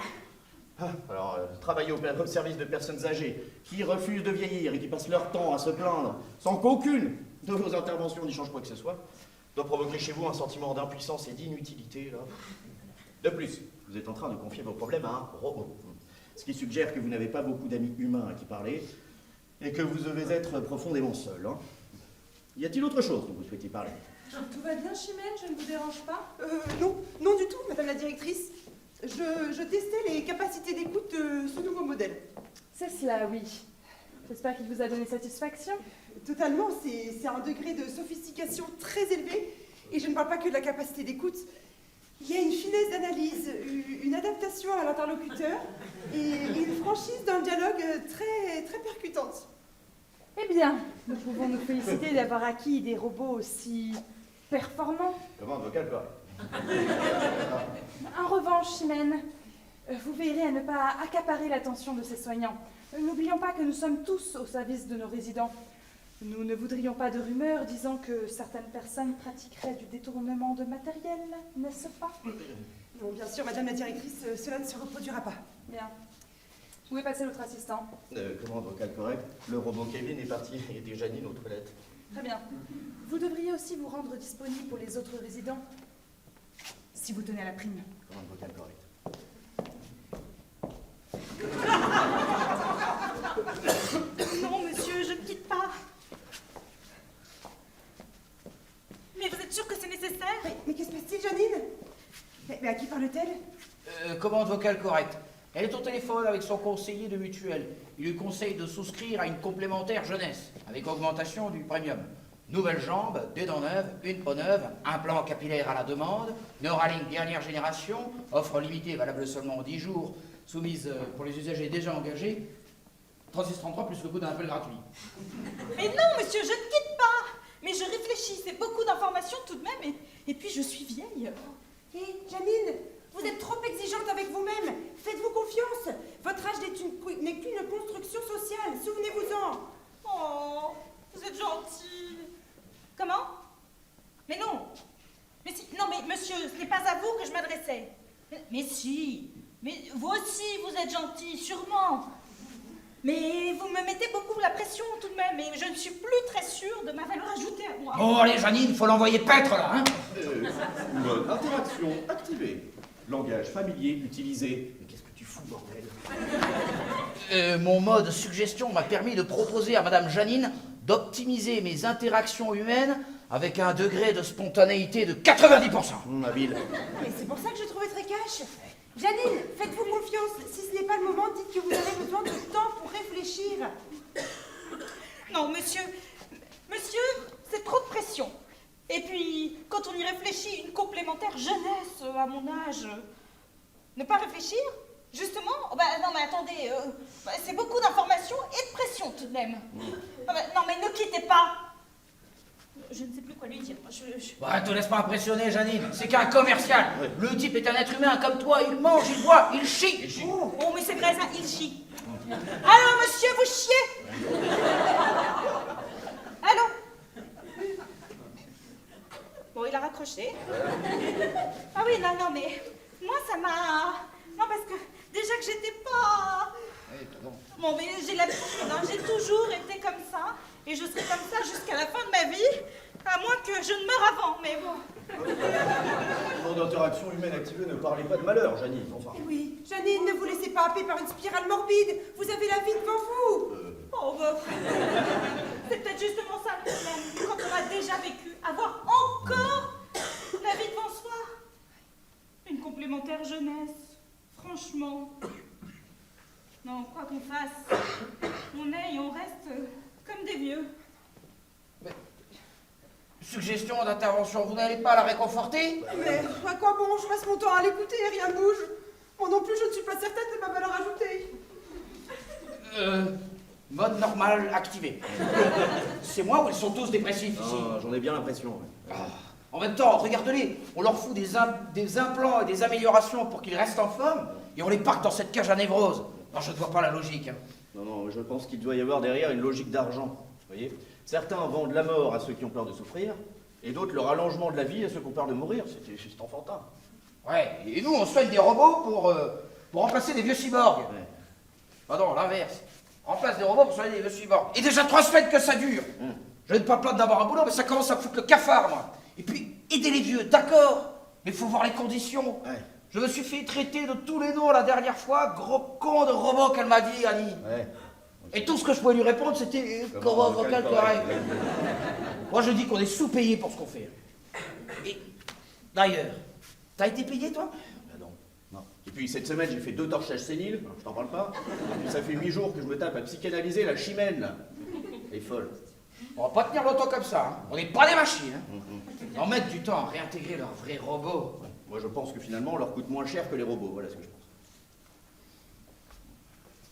Alors, travailler au service de personnes âgées qui refusent de vieillir et qui passent leur temps à se plaindre sans qu'aucune de vos interventions n'y change quoi que ce soit, doit provoquer chez vous un sentiment d'impuissance et d'inutilité. De plus, vous êtes en train de confier vos problèmes à un robot. Ce qui suggère que vous n'avez pas beaucoup d'amis humains à qui parler et que vous devez être profondément seul. Y a-t-il autre chose dont vous souhaitez parler? Tout va bien, Chimène? Je ne vous dérange pas? Non du tout, madame la directrice. Je testais les capacités d'écoute de ce nouveau modèle. C'est cela, oui. J'espère qu'il vous a donné satisfaction. Totalement, c'est un degré de sophistication très élevé. Et je ne parle pas que de la capacité d'écoute. Il y a une finesse d'analyse, une adaptation à l'interlocuteur et une franchise dans le dialogue très, très percutante. Eh bien, nous pouvons nous féliciter d'avoir acquis des robots aussi performants. Commande vocale correcte. En revanche, Chimène, vous veillerez à ne pas accaparer l'attention de ces soignants. N'oublions pas que nous sommes tous au service de nos résidents. Nous ne voudrions pas de rumeurs disant que certaines personnes pratiqueraient du détournement de matériel, n'est-ce pas? Non, bien sûr, madame la directrice, cela ne se reproduira pas. Bien. Où est passé l'autre assistant? Commande vocale correcte. Le robot Kevin est parti aider Janine aux toilettes. Très bien. Vous devriez aussi vous rendre disponible pour les autres résidents, si vous tenez à la prime. Commande vocale correcte. Non, monsieur, je ne quitte pas. Mais vous êtes sûr que c'est nécessaire? Mais que se passe-t-il, Janine? Mais à qui parle-t-elle? Commande vocale correcte. Elle est au téléphone avec son conseiller de mutuelle. Il lui conseille de souscrire à une complémentaire jeunesse, avec augmentation du premium. Nouvelles jambes, des dents neuves, une peau neuve, implant capillaire à la demande, Neuralink dernière génération, offre limitée valable seulement 10 jours, soumise pour les usagers déjà engagés, 3633 plus le coût d'un appel gratuit. Mais non, monsieur, je ne quitte pas. Mais je réfléchis, c'est beaucoup d'informations tout de même, et puis je suis vieille. Hé, Janine, vous êtes trop exigeante avec vous-même. Faites-vous confiance. Votre âge n'est qu'une construction sociale. Souvenez-vous-en. Oh, vous êtes gentil. Comment? Mais non. Mais si, non, mais monsieur, ce n'est pas à vous que je m'adressais. Mais si. Mais vous aussi, vous êtes gentil, sûrement. Mais vous me mettez beaucoup la pression tout de même, et je ne suis plus très sûre de ma valeur ajoutée à moi. Oh, allez, Janine, faut l'envoyer paître, là, hein. Mode interaction activée. Langage familier utilisé. Mais qu'est-ce que tu fous, bordel? Mon mode suggestion m'a permis de proposer à Madame Janine d'optimiser mes interactions humaines avec un degré de spontanéité de 90%. Habile. Mais c'est pour ça que je trouvais très cash. Janine, faites-vous confiance. Si ce n'est pas le moment, dites que vous avez besoin de temps pour réfléchir. Non, monsieur, c'est trop de pression. Et puis, quand on y réfléchit, une complémentaire jeunesse à mon âge, ne pas réfléchir, justement, oh bah, non mais attendez, c'est beaucoup d'informations et de pression tout de même. Ah bah, non mais ne quittez pas. Je ne sais plus quoi lui dire. Bah, te laisse pas impressionner, Janine. C'est qu'un commercial. Le type est un être humain comme toi. Il mange, il boit, il chie. Oh, mais c'est vrai ça, il chie. Allô, monsieur, vous chiez? Allô? Bon, il a raccroché. Ah oui, non, mais moi, ça m'a... Non, parce que déjà que j'étais pas... Bon, mais j'ai l'habitude, hein, j'ai toujours été comme ça, et je serai comme ça jusqu'à la fin de ma vie, à moins que je ne meure avant, mais bon. Mode d'interaction humaine activée, ne parlez pas de malheur, Janine, enfin. Oui, Janine, ne vous laissez pas happer par une spirale morbide. Vous avez la vie devant vous. Oh, bah... C'est peut-être justement ça le problème, quand on a déjà vécu, avoir encore la vie devant soi. Une complémentaire jeunesse, franchement... Non, quoi qu'on fasse, on est et on reste comme des vieux. Mais, suggestion d'intervention, vous n'allez pas la réconforter? Mais à quoi bon? Je passe mon temps à l'écouter et rien ne bouge. Moi non plus, je ne suis pas certaine de ma valeur ajoutée. Mode normal activé. C'est moi ou ils sont tous dépressifs ici? J'en ai bien l'impression. En même temps, regarde-les, on leur fout des implants et des améliorations pour qu'ils restent en forme, et on les parque dans cette cage à névrose. Non, je ne vois pas la logique. Hein. Non, je pense qu'il doit y avoir derrière une logique d'argent. Vous voyez? Certains vendent la mort à ceux qui ont peur de souffrir, et d'autres le rallongement de la vie à ceux qui ont peur de mourir. C'est juste enfantin. Ouais, et nous, on soigne des robots pour remplacer des vieux cyborgs. Ouais. Pardon, l'inverse. Remplace des robots pour soigner des vieux cyborgs. Et déjà 3 semaines que ça dure. Je n'ai pas plaindre d'avoir un boulot, mais ça commence à foutre le cafard, moi. Et puis, aider les vieux, d'accord, mais il faut voir les conditions. Ouais. Je me suis fait traiter de tous les noms la dernière fois, gros con de robot qu'elle m'a dit, Annie. Ouais. Et tout ce que je pouvais lui répondre, c'était comment vocal correct. Moi, je dis qu'on est sous-payé pour ce qu'on fait. Et d'ailleurs, t'as été payé, toi? Non. Et puis cette semaine, j'ai fait 2 torchages séniles, je t'en parle pas. Et puis ça fait 8 jours que je me tape à psychanalyser la chimène, là. Elle est folle. On va pas tenir longtemps comme ça, hein. On n'est pas des machines. Hein. En mettre du temps à réintégrer leurs vrais robots. Moi, je pense que finalement, on leur coûte moins cher que les robots. Voilà ce que je pense.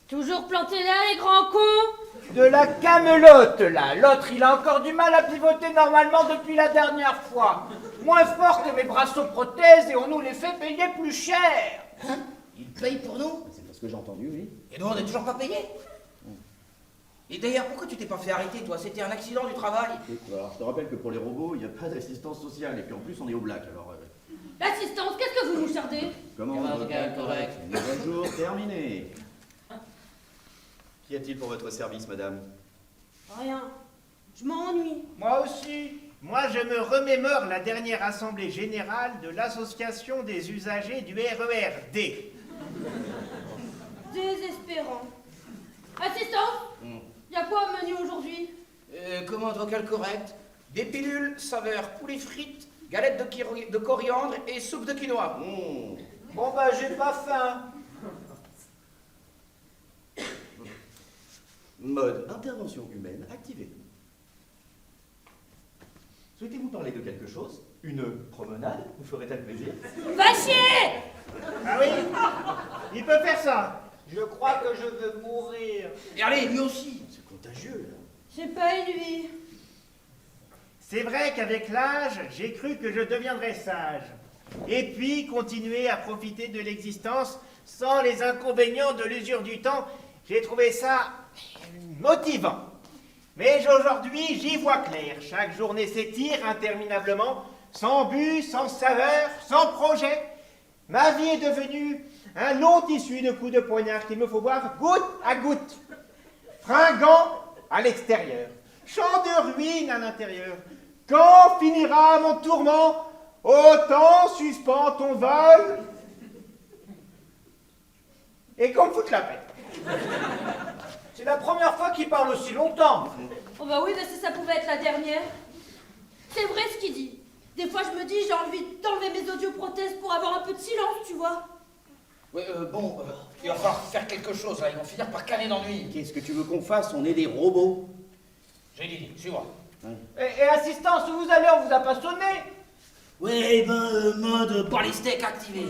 Toujours planté là, les grands cons? De la camelote, là. L'autre, il a encore du mal à pivoter normalement depuis la dernière fois. Moins fort que mes brassoprothèses et on nous les fait payer plus cher. Hein? Ils payent pour nous? C'est parce que j'ai entendu, oui. Et nous, on n'est toujours pas payés? Et d'ailleurs, pourquoi tu t'es pas fait arrêter, toi? C'était un accident du travail. Alors, je te rappelle que pour les robots, il n'y a pas d'assistance sociale. Et puis en plus, on est au black, alors... L'assistance, qu'est-ce que vous nous chardez? Comment on va correct. Mise à jour terminée. Qu'y a-t-il pour votre service, madame? Rien. Je m'ennuie. Moi aussi. Moi, je me remémore la dernière assemblée générale de l'association des usagers du RER-D. Désespérant. Assistante, y a quoi au menu aujourd'hui? Commande vocale correcte. Des pilules, saveur poulet frites, galette de coriandre et soupe de quinoa. Bon, bah, j'ai pas faim. Mode intervention humaine activé. Souhaitez-vous parler de quelque chose? Une promenade vous ferait-elle plaisir? Va chier! Ah oui? Il peut faire ça. Je crois que je veux mourir. Et allez, lui aussi. C'est contagieux, là. J'ai pas une vie. C'est vrai qu'avec l'âge, j'ai cru que je deviendrais sage. Et puis, continuer à profiter de l'existence sans les inconvénients de l'usure du temps, j'ai trouvé ça motivant. Mais aujourd'hui, j'y vois clair. Chaque journée s'étire interminablement, sans but, sans saveur, sans projet. Ma vie est devenue un long tissu de coups de poignard qu'il me faut boire goutte à goutte. Fringant à l'extérieur, champ de ruines à l'intérieur. Quand finira mon tourment? Autant suspends ton vol et qu'on me foute la paix. C'est la première fois qu'il parle aussi longtemps. Oh bah oui, mais si ça pouvait être la dernière. C'est vrai ce qu'il dit. Des fois je me dis j'ai envie d'enlever mes audioprothèses pour avoir un peu de silence, tu vois. Ouais, il va falloir faire quelque chose là, ils vont finir par caler d'ennui. Qu'est-ce que tu veux qu'on fasse? On est des robots. J'ai dit, suis-moi. Et assistance, où vous allez? On vous a pas sonné? Ouais, mode balistique activé.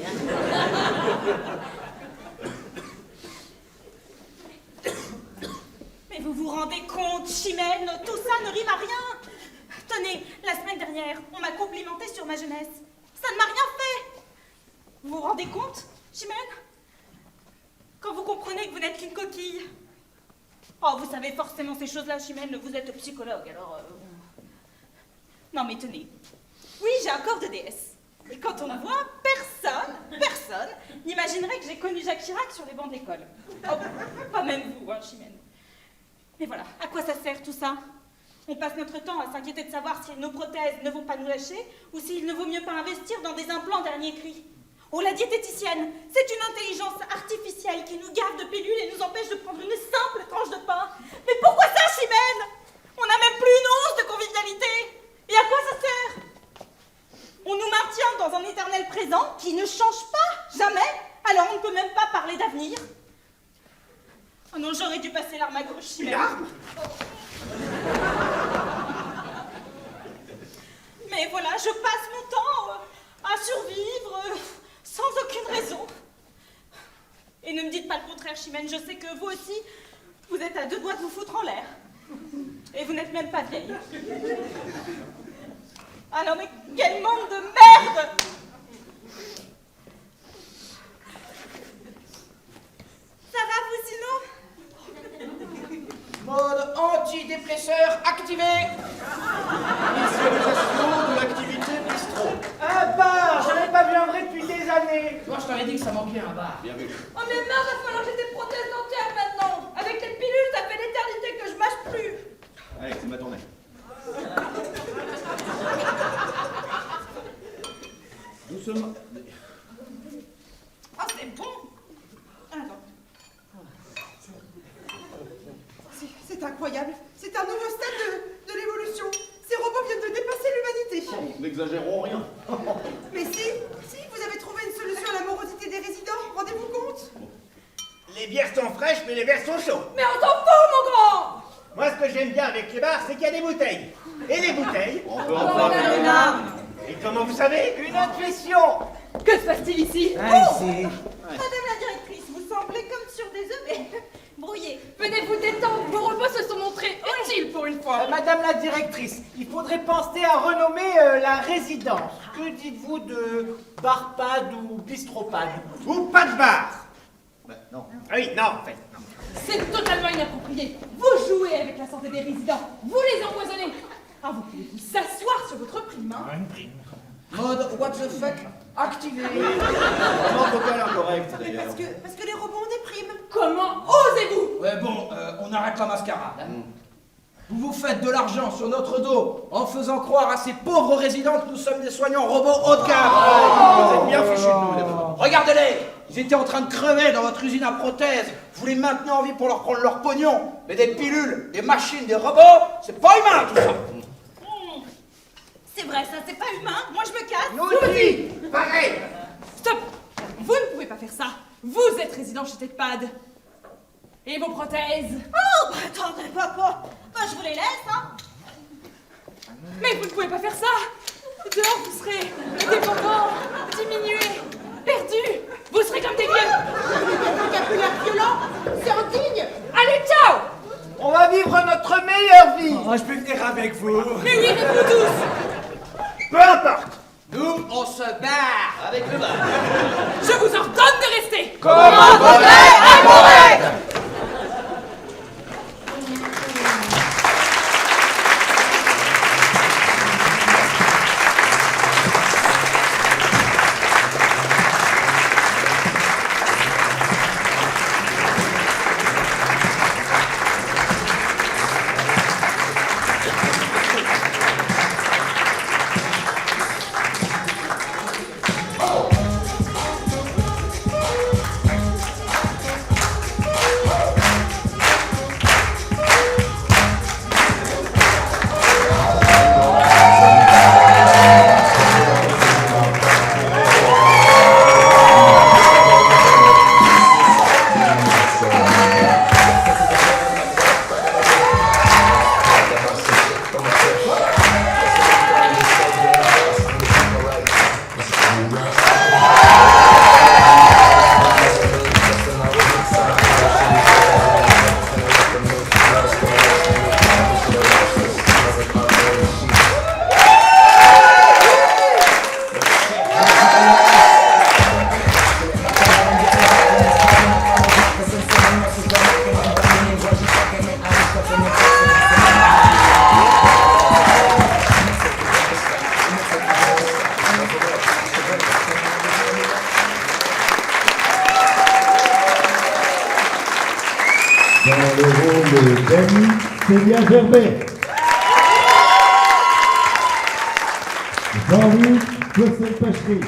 Mais vous vous rendez compte, Chimène, tout ça ne rime à rien. Tenez, la semaine dernière, on m'a complimenté sur ma jeunesse. Ça ne m'a rien fait. Vous vous rendez compte, Chimène? Quand vous comprenez que vous n'êtes qu'une coquille. Oh, vous savez forcément ces choses-là, Chimène, vous êtes psychologue, alors... Non mais tenez, oui, j'ai un corps de déesse. Et quand on me voit, personne n'imaginerait que j'ai connu Jacques Chirac sur les bancs de l'école. Oh, pas même vous, hein, Chimène. Mais voilà, à quoi ça sert tout ça? On passe notre temps à s'inquiéter de savoir si nos prothèses ne vont pas nous lâcher ou s'il ne vaut mieux pas investir dans des implants dernier cri. Oh, la diététicienne, c'est une intelligence artificielle qui nous gave de pilules et nous empêche de prendre une simple tranche de pain. Mais pourquoi ça, Chimène? On n'a même plus une once de convivialité. Et à quoi ça sert? On nous maintient dans un éternel présent qui ne change pas, jamais. Alors on ne peut même pas parler d'avenir. Oh non, j'aurais dû passer l'arme à gauche, Chimène. Mais voilà, je passe mon temps à survivre sans aucune raison. Et ne me dites pas le contraire, Chimène, je sais que vous aussi, vous êtes à deux doigts de vous foutre en l'air. Et vous n'êtes même pas vieille. Ah non, mais quel monde de merde! Ça va, vous, sinon? Mode antidépresseur activé. Initialisation de l'activité bistrot. Un bar! Je n'avais pas vu un vrai depuis des années. Toi, je t'avais dit que ça manquait un bar. Bien vu. Oh mais mince, il va falloir que j'ai des prothèses dentaires maintenant. Avec les pilules, ça fait l'éternité que je mâche plus. Allez, c'est ma tournée. Doucement. Oh, c'est bon! Attends. C'est incroyable. C'est un nouveau stade de l'évolution. Ces robots viennent de dépasser l'humanité. N'exagérons rien. Mais si, vous avez trouvé une solution à la morosité des résidents, rendez-vous compte? Les bières sont fraîches, mais les verres sont chauds. Mais on s'en fout, mon grand! Moi, ce que j'aime bien avec les bars, c'est qu'il y a des bouteilles. Et les bouteilles... On peut en parler. Et comment vous savez? Une intuition. Que se passe-t-il ici? Madame la directrice, vous semblez comme sur des œufs, mais brouillés. Venez vous détendre, vos repas se sont montrés utiles pour une fois. Madame la directrice, il faudrait penser à renommer la résidence. Que dites-vous de barpad ou bistropad? Ou pas de bar? Non. Ah oui, non, en fait, non. C'est totalement inapproprié. Vous jouez avec la santé des résidents. Vous les empoisonnez. Ah, vous pouvez-vous s'asseoir sur votre prime, hein? Une prime. Mode what the fuck activé. Vraiment vocal incorrect, d'ailleurs. Parce que les robots ont des primes. Comment osez-vous? Ouais, bon, on arrête la mascarade. Hein. Vous vous faites de l'argent sur notre dos en faisant croire à ces pauvres résidents que nous sommes des soignants robots haut de gamme. Vous êtes bien fichus de nous. Regardez-les, ils étaient en train de crever dans votre usine à prothèses. Vous les maintenez en vie pour leur prendre leur pognon. Mais des pilules, des machines, des robots, c'est pas humain tout ça. C'est vrai, ça, c'est pas humain. Moi, je me casse. Nous aussi, pareil. Stop! Vous ne pouvez pas faire ça. Vous êtes résident chez TechPad. Et vos prothèses? Oh, bah attendez, papa. Bah, je vous les laisse, hein. Mais vous ne pouvez pas faire ça. Dehors, vous serez dépendants, diminués, perdus. Vous serez comme des vieux. Vocabulaire violent, c'est indigne. Allez, ciao! On va vivre notre meilleure vie. Oh, je peux venir avec vous. Mais oui, avec vous tous. Peu importe. Nous, on se barre avec le bar. Je vous ordonne de rester. Comme un bonnet à Morette. Dans le rôle d'Annie, Célia Gerbet. Jean-Luc Cossel-Pachery.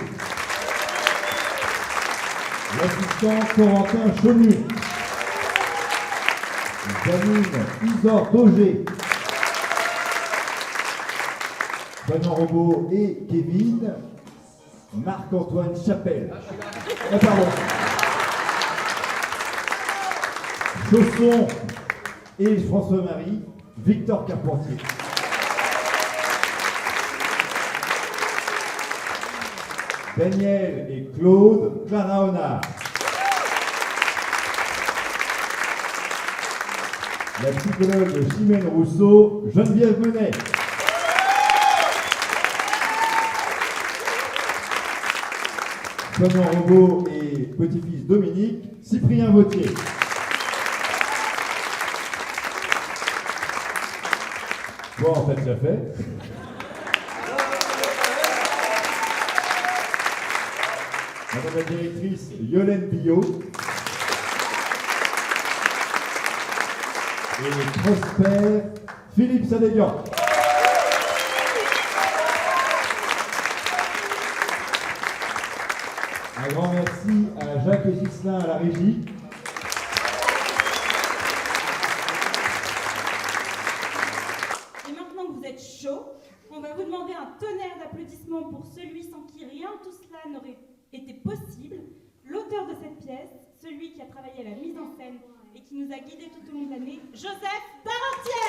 L'assistant Corentin Chaumur. Janine Isor Daugé. Soignant Robot et Kevin. Marc-Antoine Chapelle. Ah, pardon. Chausson et François-Marie, Victor Carpentier. Daniel et Claude Claraona. La psychologue Chimène Rousseau, Geneviève Menet. Soignant Robot et petit-fils Dominique, Cyprien Vautier. Bon, en fait, déjà fait. Madame la directrice, Yolène Billot. Et Prosper, Philippe Sadéguian. Un grand merci à Jacques et Ghislain à la régie. Et maintenant que vous êtes chaud, on va vous demander un tonnerre d'applaudissements pour celui sans qui rien de tout cela n'aurait été possible, l'auteur de cette pièce, celui qui a travaillé à la mise en scène et qui nous a guidés tout au long de l'année, Joseph Parentier.